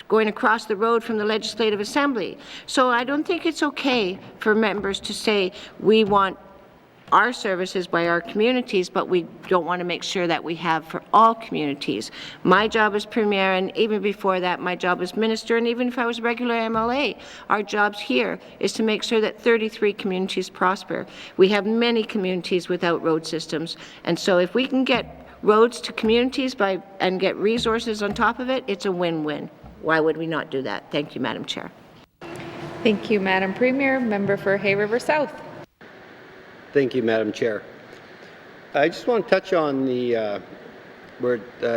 going across the road from the Legislative Assembly. So I don't think it's okay for members to say we want our services by our communities, but we don't want to make sure that we have for all communities. My job as Premier, and even before that, my job as Minister, and even if I was a regular MLA, our jobs here is to make sure that 33 communities prosper. We have many communities without road systems, and so if we can get roads to communities and get resources on top of it, it's a win-win. Why would we not do that? Thank you, Madam Chair. Thank you, Madam Premier. Member for Hay River South. Thank you, Madam Chair. I just want to touch on the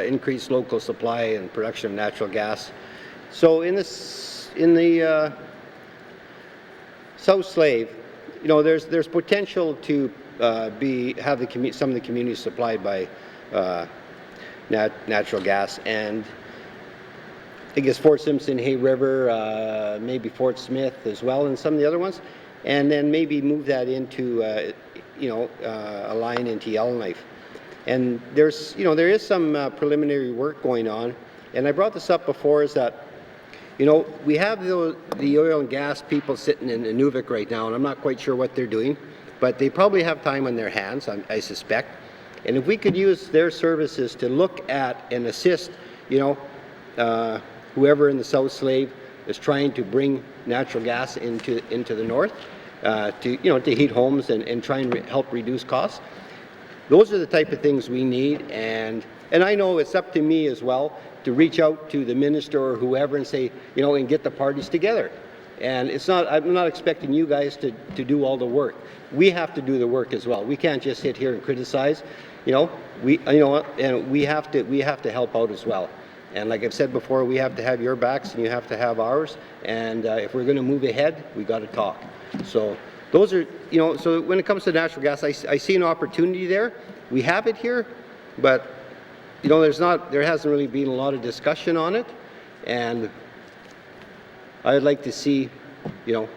increased local supply and production of natural gas. So in the South Slave, you know, there's potential to have some of the communities supplied by natural gas, and I guess Fort Simpson, Hay River, maybe Fort Smith as well, and some of the other ones, and then maybe move that into a line into Yellowknife. And there is some preliminary work going on, and I brought this up before, is that, you know, we have the oil and gas people sitting in Inuvik right now, and I'm not quite sure what they're doing, but they probably have time on their hands, I suspect. And if we could use their services to look at and assist, you know, whoever in the South Slave is trying to bring natural gas into the north, to heat homes and try and help reduce costs. Those are the type of things we need, and I know it's up to me as well to reach out to the minister or whoever and say, you know, and get the parties together. And I'm not expecting you guys to do all the work. We have to do the work as well. We can't just sit here and criticize. And we have to help out as well. And like I've said before, we have to have your backs and you have to have ours. And if we're going to move ahead, we got to talk. So those are, you know, so when it comes to natural gas, I see an opportunity there. We have it here, but you know, there hasn't really been a lot of discussion on it. And I'd like to see, you know,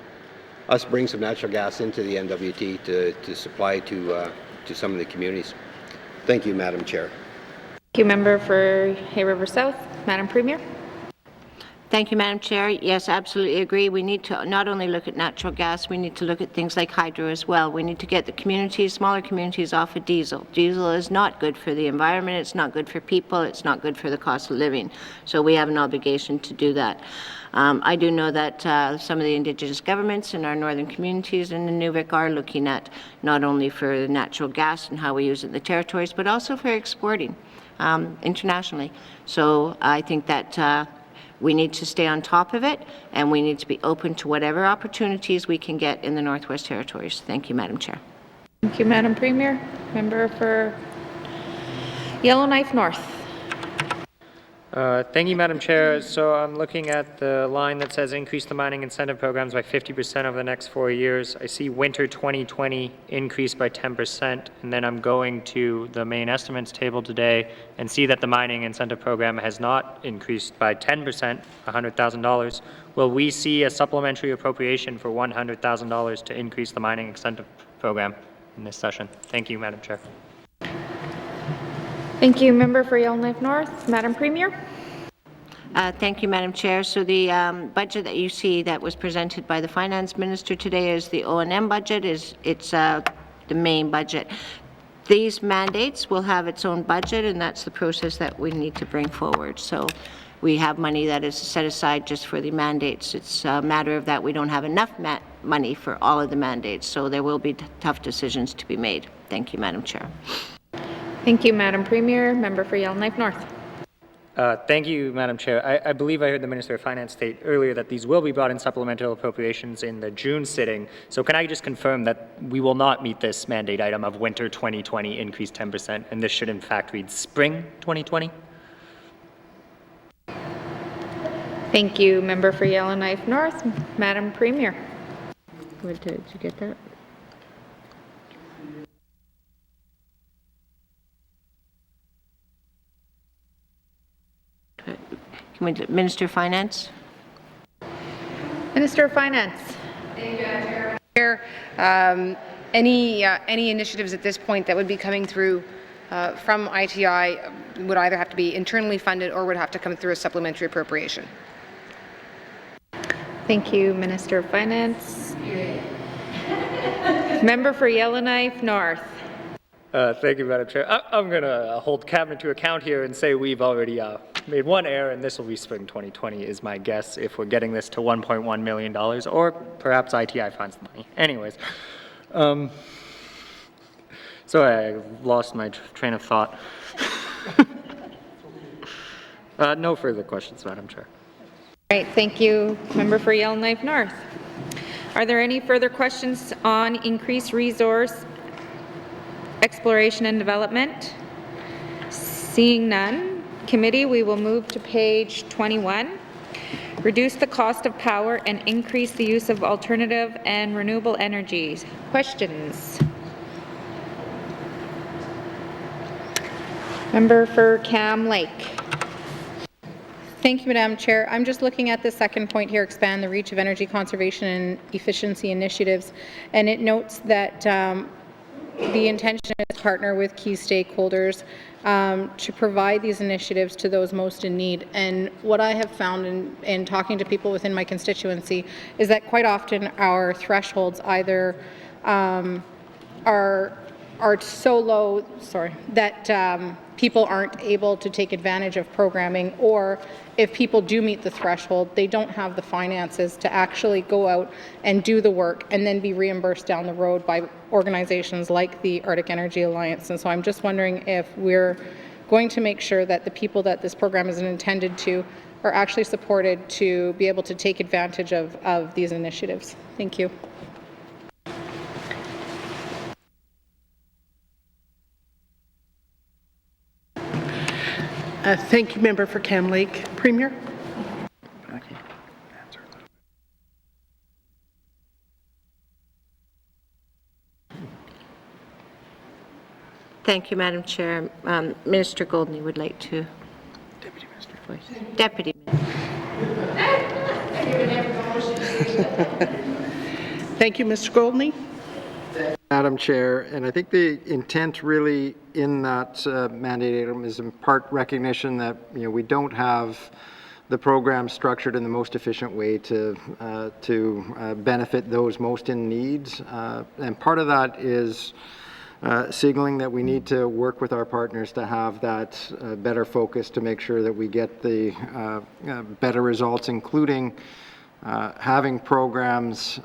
us bring some natural gas into the N.W.T. to supply to some of the communities. Thank you, Madam Chair. Thank you, Member for Hay River South. Madam Premier. Thank you, Madam Chair. Yes, absolutely agree. We need to not only look at natural gas, we need to look at things like hydro as well. We need to get the communities, smaller communities, off of diesel. Diesel is not good for the environment, it's not good for people, it's not good for the cost of living. So we have an obligation to do that. I do know that some of the Indigenous governments in our northern communities in Nunavut are looking at not only for the natural gas and how we use it in the territories, but also for exporting internationally. So I think that we need to stay on top of it, and we need to be open to whatever opportunities we can get in the Northwest Territories. Thank you, Madam Chair. Thank you, Madam Premier. Member for Yellowknife North. Thank you, Madam Chair. So I'm looking at the line that says increase the mining incentive programs by 50% over the next 4 years. I see winter 2020 increased by 10%, and then I'm going to the main estimates table today and see that the mining incentive program has not increased by 10%, $100,000. Will we see a supplementary appropriation for $100,000 to increase the mining incentive program in this session? Thank you, Madam Chair. Thank you, Member for Yellowknife North. Madam Premier. Thank you, Madam Chair. So the budget that you see that was presented by the Finance Minister today is the O&M budget. It's the main budget. These mandates will have its own budget, and that's the process that we need to bring forward. So we have money that is set aside just for the mandates. It's a matter of that we don't have enough money for all of the mandates, so there will be tough decisions to be made. Thank you, Madam Chair. Thank you, Madam Premier. Member for Yellowknife North. Thank you, Madam Chair. I believe I heard the Minister of Finance state earlier that these will be brought in supplemental appropriations in the June sitting. So can I just confirm that we will not meet this mandate item of winter 2020 increase 10%, and this should in fact read spring 2020? Thank you, Member for Yellowknife North. Madam Premier. Did you get that? Can we, Minister of Finance? Minister of Finance. Chair, any initiatives at this point that would be coming through from ITI would either have to be internally funded or would have to come through a supplementary appropriation. Thank you, Minister of Finance. Member for Yellowknife North. Thank you, Madam Chair. I'm going to hold Cabinet to account here and say we've already made one error, and this will be spring 2020 is my guess if we're getting this to $1.1 million, or perhaps ITI finds the money. Anyways, so I lost my train of thought. No further questions, Madam Chair. All right, thank you, Member for Yellowknife North. Are there any further questions on increased resource exploration and development? Seeing none, committee, we will move to page 21. Reduce the cost of power and increase the use of alternative and renewable energies. Questions? Member for Cam Lake. Thank you, Madam Chair. I'm just looking at the second point here, expand the reach of energy conservation and efficiency initiatives, and it notes that the intention is to partner with key stakeholders to provide these initiatives to those most in need. And what I have found in talking to people within my constituency is that quite often our thresholds either are so low, that people aren't able to take advantage of programming, or if people do meet the threshold, they don't have the finances to actually go out and do the work and then be reimbursed down the road by organizations like the Arctic Energy Alliance. And so I'm just wondering if we're going to make sure that the people that this program is intended to are actually supported to be able to take advantage of these initiatives. Thank you. Thank you, Member for Cam Lake. Premier? Thank you, Madam Chair. Minister Goldney would like to. Deputy Minister. Deputy Minister. Thank you, Mr. Goldney. Madam Chair, and I think the intent really in that mandate item is in part recognition that we don't have the program structured in the most efficient way to benefit those most in need, and part of that is signaling that we need to work with our partners to have that better focus to make sure that we get the better results, including having programs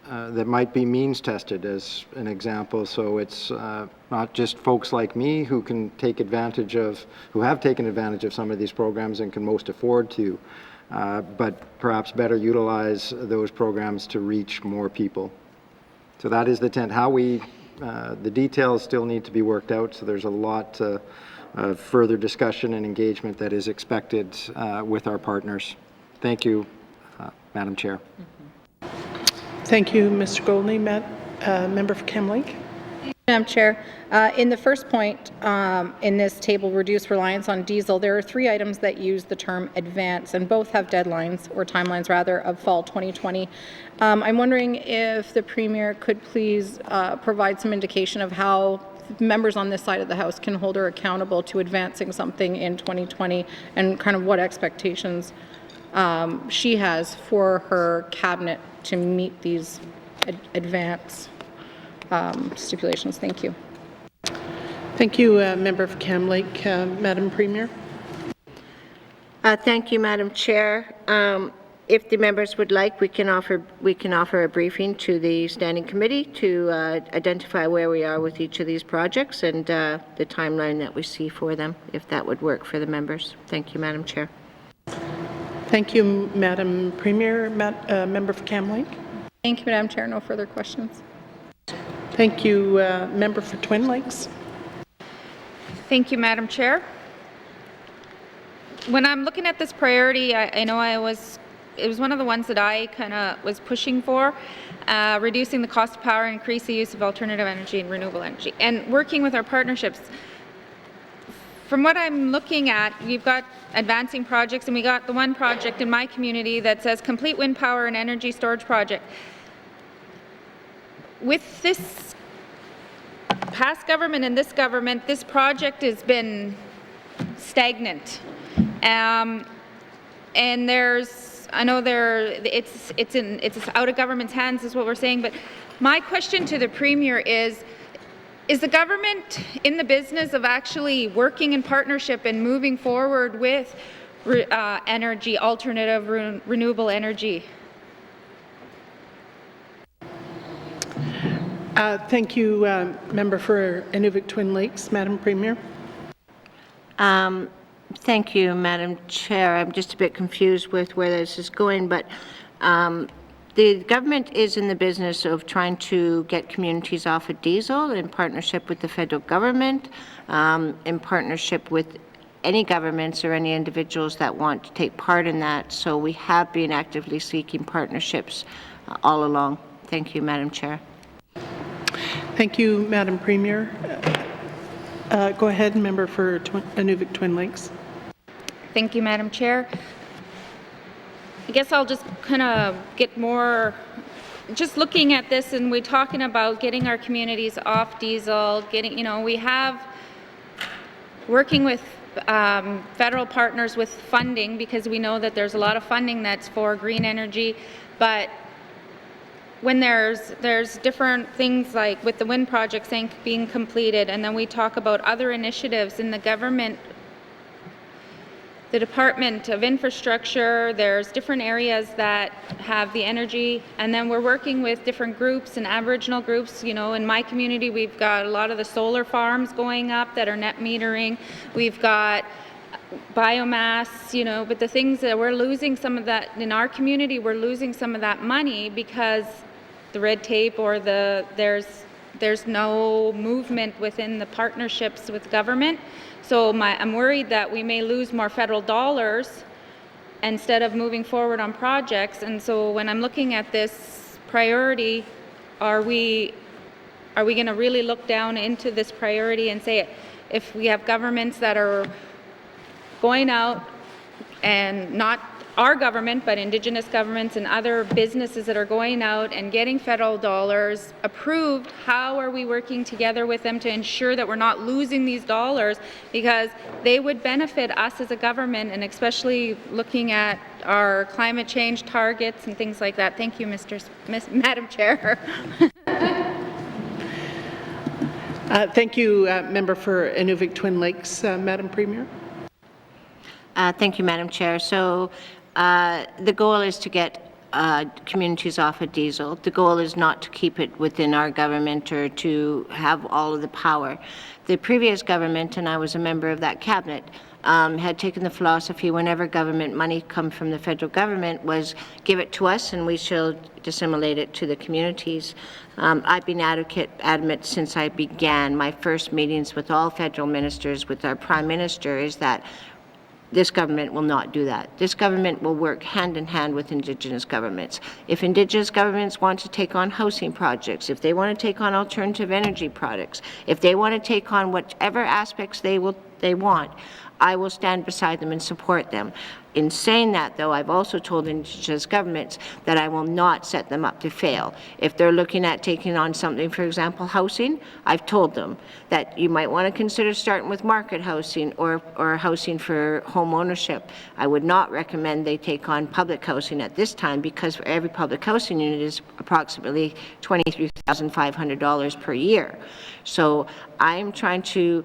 that might be means tested as an example. So it's not just folks like me who can take advantage of, who have taken advantage of some of these programs and can most afford to, but perhaps better utilize those programs to reach more people. So that is the intent. How we, the details still need to be worked out, so there's a lot of further discussion and engagement that is expected with our partners. Thank you, Madam Chair. Thank you, Mr. Goldney. Member for Cam Lake. Madam Chair, in the first point in this table, reduce reliance on diesel, there are 3 items that use the term advance, and both have deadlines, or timelines rather, of fall 2020. I'm wondering if the Premier could please provide some indication of how members on this side of the House can hold her accountable to advancing something in 2020, and kind of what expectations she has for her cabinet to meet these advance stipulations. Thank you. Thank you, Member for Cam Lake. Madam Premier. Thank you, Madam Chair. If the members would like, we can offer a briefing to the standing committee to identify where we are with each of these projects and the timeline that we see for them, if that would work for the members. Thank you, Madam Chair. Thank you, Madam Premier. Member for Cam Lake. Thank you, Madam Chair. No further questions. Thank you, Member for Twin Lakes. Thank you, Madam Chair. When I'm looking at this priority, I know it was one of the ones that I kind of was pushing for, reducing the cost of power, increase the use of alternative energy and renewable energy, and working with our partnerships. From what I'm looking at, we've got advancing projects, and we got the one project in my community that says complete wind power and energy storage project. With this past government and this government, this project has been stagnant. And I know it's out of government's hands is what we're saying, but my question to the Premier is the government in the business of actually working in partnership and moving forward with energy, alternative renewable energy? Thank you, Member for Inuvik Twin Lakes. Madam Premier. Thank you, Madam Chair. I'm just a bit confused with where this is going, but the government is in the business of trying to get communities off of diesel in partnership with the federal government, in partnership with any governments or any individuals that want to take part in that. So we have been actively seeking partnerships all along. Thank you, Madam Chair. Thank you, Madam Premier. Go ahead, Member for Inuvik Twin Lakes. Thank you, Madam Chair. I guess I'll just kind of get more, just looking at this, and we're talking about getting our communities off diesel, we have working with federal partners with funding, because we know that there's a lot of funding that's for green energy, but when there's different things like with the wind projects being completed, and then we talk about other initiatives in the government, the Department of Infrastructure, there's different areas that have the energy, and then we're working with different groups and Aboriginal groups. In my community, we've got a lot of the solar farms going up that are net metering. We've got biomass, but the things that we're losing some of that in our community, we're losing some of that money because the red tape or there's no movement within the partnerships with government. So I'm worried that we may lose more federal dollars instead of moving forward on projects. And so when I'm looking at this priority, are we going to really look down into this priority and say, if we have governments that are going out, and not our government, but Indigenous governments and other businesses that are going out and getting federal dollars approved, how are we working together with them to ensure that we're not losing these dollars, because they would benefit us as a government, and especially looking at our climate change targets and things like that. Thank you, Madam Chair. Thank you, Member for Inuvik Twin Lakes. Madam Premier. Thank you, Madam Chair. So the goal is to get communities off of diesel. The goal is not to keep it within our government or to have all of the power. The previous government, and I was a member of that cabinet, had taken the philosophy whenever government money comes from the federal government was give it to us and we shall disseminate it to the communities. I've been adamant since I began my first meetings with all federal ministers, with our Prime Minister, is that this government will not do that. This government will work hand in hand with Indigenous governments. If Indigenous governments want to take on housing projects, if they want to take on alternative energy products, if they want to take on whatever aspects they want, I will stand beside them and support them. In saying that, though, I've also told Indigenous governments that I will not set them up to fail. If they're looking at taking on something, for example, housing, I've told them that you might want to consider starting with market housing or housing for home ownership. I would not recommend they take on public housing at this time, because for every public housing unit is approximately $23,000 $1,500 per year. So I'm trying to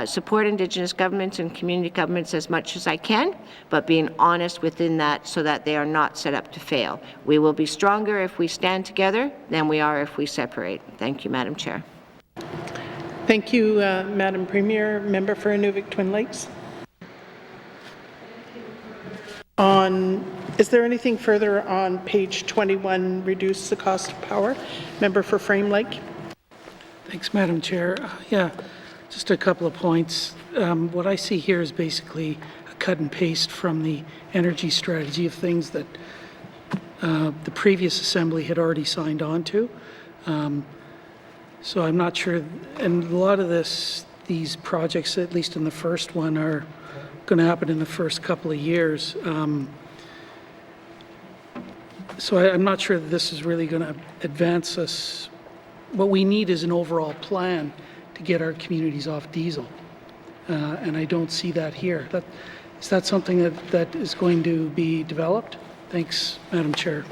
support Indigenous governments and community governments as much as I can, but being honest within that so that they are not set up to fail. We will be stronger if we stand together than we are if we separate. Thank you, Madam Chair. Thank you, Madam Premier. Member for Inuvik Twin Lakes. Is there anything further on page 21, reduce the cost of power? Member for Frame Lake. Thanks, Madam Chair. Yeah, just a couple of points. What I see here is basically a cut and paste from the energy strategy of things that the previous Assembly had already signed on to. So I'm not sure, and a lot of these projects, at least in the first one, are going to happen in the first couple of years. So I'm not sure that this is really going to advance us. What we need is an overall plan to get our communities off diesel. And I don't see that here. Is that something that is going to be developed? Thanks, Madam Chair.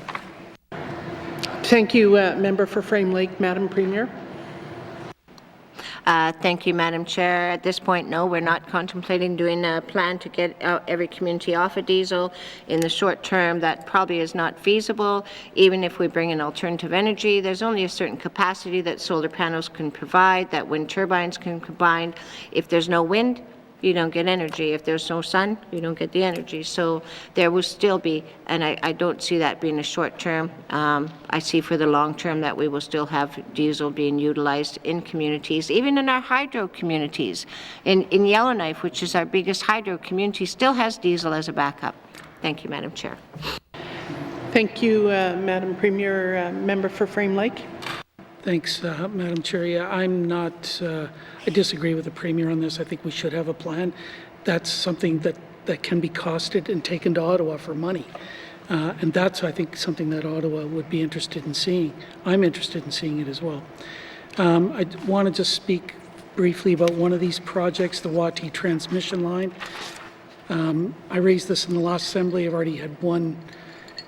Thank you, Member for Frame Lake. Madam Premier. Thank you, Madam Chair. At this point, no, we're not contemplating doing a plan to get every community off of diesel. In the short term, that probably is not feasible. Even if we bring in alternative energy, there's only a certain capacity that solar panels can provide, that wind turbines can combine. If there's no wind, you don't get energy. If there's no sun, you don't get the energy. So there will still be, and I don't see that being a short term. I see for the long term that we will still have diesel being utilized in communities, even in our hydro communities. In Yellowknife, which is our biggest hydro community, still has diesel as a backup. Thank you, Madam Chair. Thank you, Madam Premier. Member for Frame Lake. Thanks, Madam Chair. Yeah, I disagree with the Premier on this. I think we should have a plan. That's something that can be costed and taken to Ottawa for money. And that's, I think, something that Ottawa would be interested in seeing. I'm interested in seeing it as well. I want to just speak briefly about one of these projects, the Y-E-L-L-O-K-N-I-F-E transmission line. I raised this in the last Assembly. I've already had one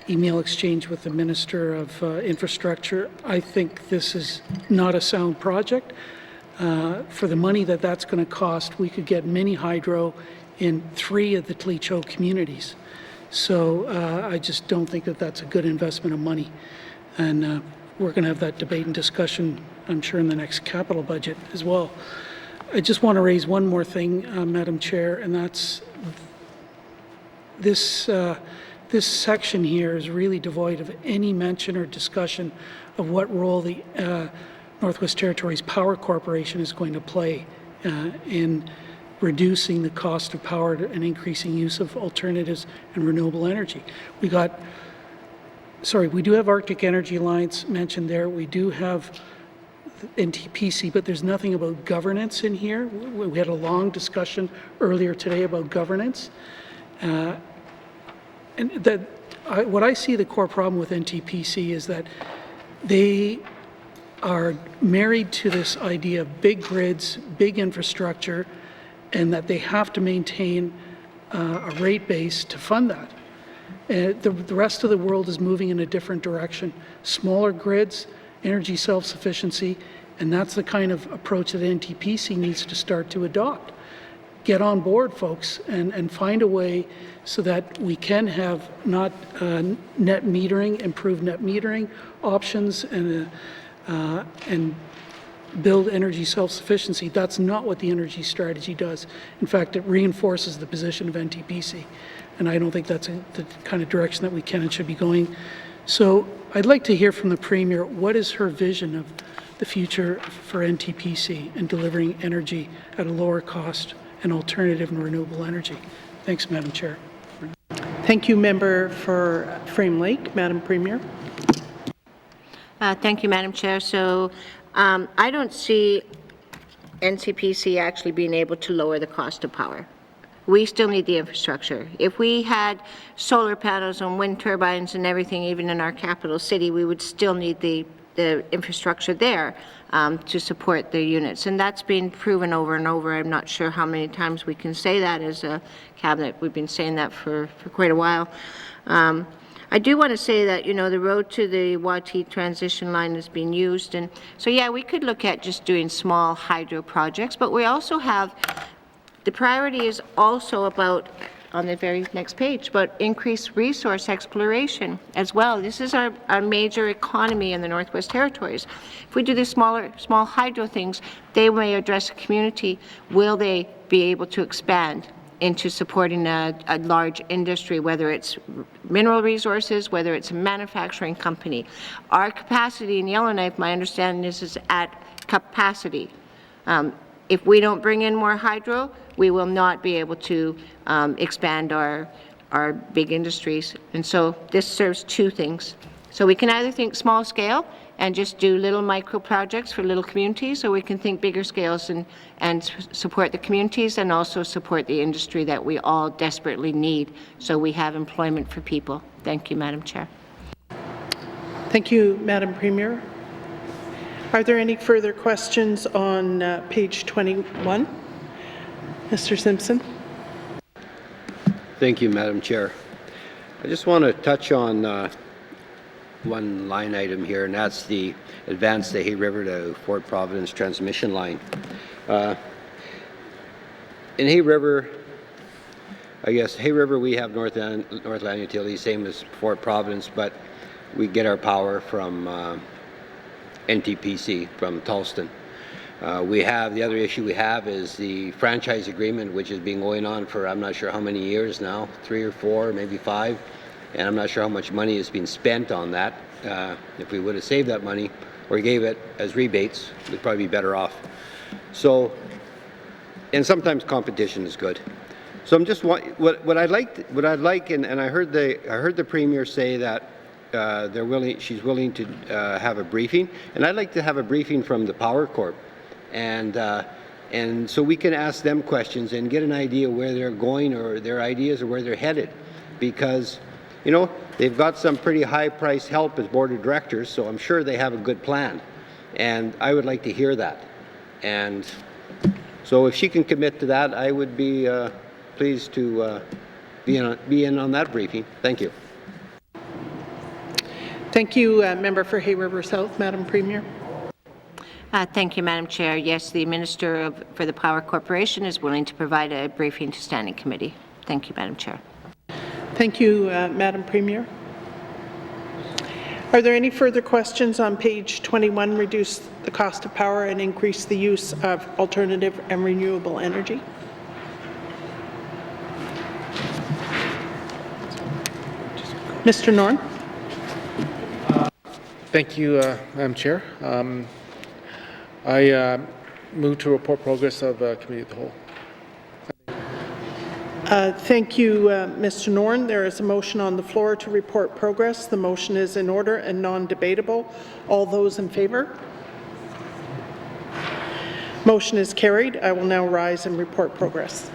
email exchange with the Minister of Infrastructure. I think this is not a sound project. For the money that's going to cost, we could get mini hydro in 3 of the Tlicho communities. So I just don't think that's a good investment of money. And we're going to have that debate and discussion, I'm sure, in the next capital budget as well. I just want to raise one more thing, Madam Chair, and that's this section here is really devoid of any mention or discussion of what role the Northwest Territories Power Corporation is going to play in reducing the cost of power and increasing use of alternatives and renewable energy. We do have Arctic Energy Alliance mentioned there. We do have NTPC, but there's nothing about governance in here. We had a long discussion earlier today about governance. And what I see the core problem with NTPC is that they are married to this idea of big grids, big infrastructure, and that they have to maintain a rate base to fund that. The rest of the world is moving in a different direction. Smaller grids, energy self-sufficiency, and that's the kind of approach that NTPC needs to start to adopt. Get on board, folks, and find a way so that we can have not net metering, improved net metering options and build energy self-sufficiency. That's not what the energy strategy does. In fact, it reinforces the position of NTPC, and I don't think that's the kind of direction that we can and should be going. So I'd like to hear from the Premier, what is her vision of the future for NTPC and delivering energy at a lower cost and alternative and renewable energy? Thanks, Madam Chair. Thank you, Member for Frame Lake. Madam Premier. Thank you, Madam Chair. So I don't see NCPC actually being able to lower the cost of power. We still need the infrastructure. If we had solar panels and wind turbines and everything, even in our capital city, we would still need the infrastructure there to support the units. And that's been proven over and over. I'm not sure how many times we can say that as a cabinet. We've been saying that for quite a while. I do want to say that, you know, the road to the YT transition line is being used, and so, yeah, we could look at just doing small hydro projects, but we also have, the priority is also about, on the very next page, but increased resource exploration as well. This is our major economy in the Northwest Territories. If we do these small hydro things, they may address a community. Will they be able to expand into supporting a large industry, whether it's mineral resources, whether it's a manufacturing company? Our capacity in Yellowknife, my understanding is at capacity. If we don't bring in more hydro, we will not be able to expand our big industries. And so this serves two things. So we can either think small scale and just do little micro projects for little communities, or we can think bigger scales and support the communities and also support the industry that we all desperately need, so we have employment for people. Thank you, Madam Chair. Thank you, Madam Premier. Are there any further questions on page 21? Mr. Simpson. Thank you, Madam Chair. I just want to touch on one line item here, and that's the advance the Hay River to Fort Providence transmission line. In Hay River, I guess Hay River, we have Northland Utilities, same as Fort Providence, but we get our power from NTPC, from Tolston. We have, the other issue we have is the franchise agreement, which has been going on for I'm not sure how many years now, 3 or 4, maybe 5, and I'm not sure how much money has been spent on that. If we would have saved that money or gave it as rebates, we'd probably be better off. So, and sometimes competition is good. So I'm just what I'd like, and I heard the Premier say that she's willing to have a briefing, and I'd like to have a briefing from the Power Corp, and so we can ask them questions and get an idea where they're going or their ideas or where they're headed, because you know they've got some pretty high-priced help as board of directors, so I'm sure they have a good plan, and I would like to hear that. And so if she can commit to that, I would be pleased to be in on that briefing. Thank you. Thank you, Member for Hay River South. Madam Premier. Thank you, Madam Chair. Yes, the Minister for the Power Corporation is willing to provide a briefing to Standing Committee. Thank you, Madam Chair. Thank you, Madam Premier. Are there any further questions on page 21, reduce the cost of power and increase the use of alternative and renewable energy? Mr. Norn. Thank you, Madam Chair. I move to report progress of Committee of the Whole. Thank you, Mr. Norn. There is a motion on the floor to report progress. The motion is in order and non-debatable. All those in favour? Motion is carried. I will now rise and report progress.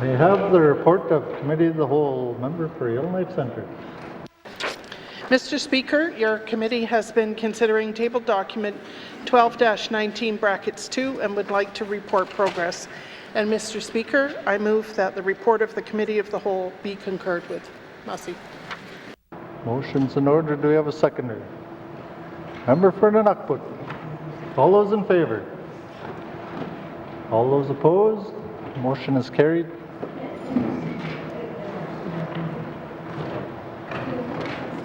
May I have the report of Committee of the Whole, member for Yellowknife Centre. Mr. Speaker, your committee has been considering table document 12-19 brackets 2 and would like to report progress. And Mr. Speaker, I move that the report of the Committee of the Whole be concurred with. Massey. Motion's in order. Do we have a seconder? Member for N.W.T. All those in favor? All those opposed? Motion is carried.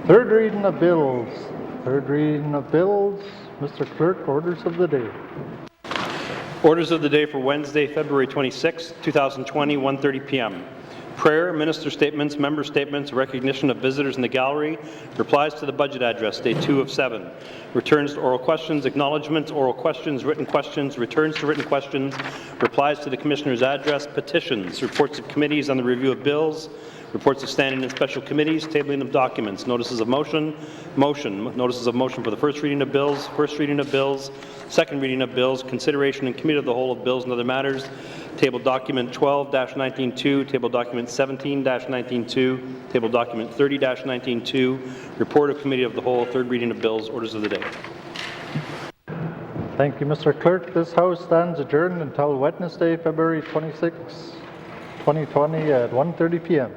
Third reading of bills. Third reading of bills. Mr. Clerk, orders of the day. Orders of the day for Wednesday, February 26, 2020, 1:30 p.m. Prayer, minister statements, member statements, recognition of visitors in the gallery, replies to the budget address, day 2 of 7. Returns to oral questions, acknowledgments, oral questions, returns to written questions, replies to the commissioner's address, petitions, reports of committees on the review of bills, reports of standing and special committees, tabling of documents, notices of motion, notices of motion for the first reading of bills, second reading of bills, consideration and committee of the whole of bills and other matters, table document 12-19-2, table document 17-19-2, table document 30-19-2, report of committee of the whole, third reading of bills, orders of the day. Thank you, Mr. Clerk. This House stands adjourned until Wednesday, February 26, 2020 at 1:30 p.m.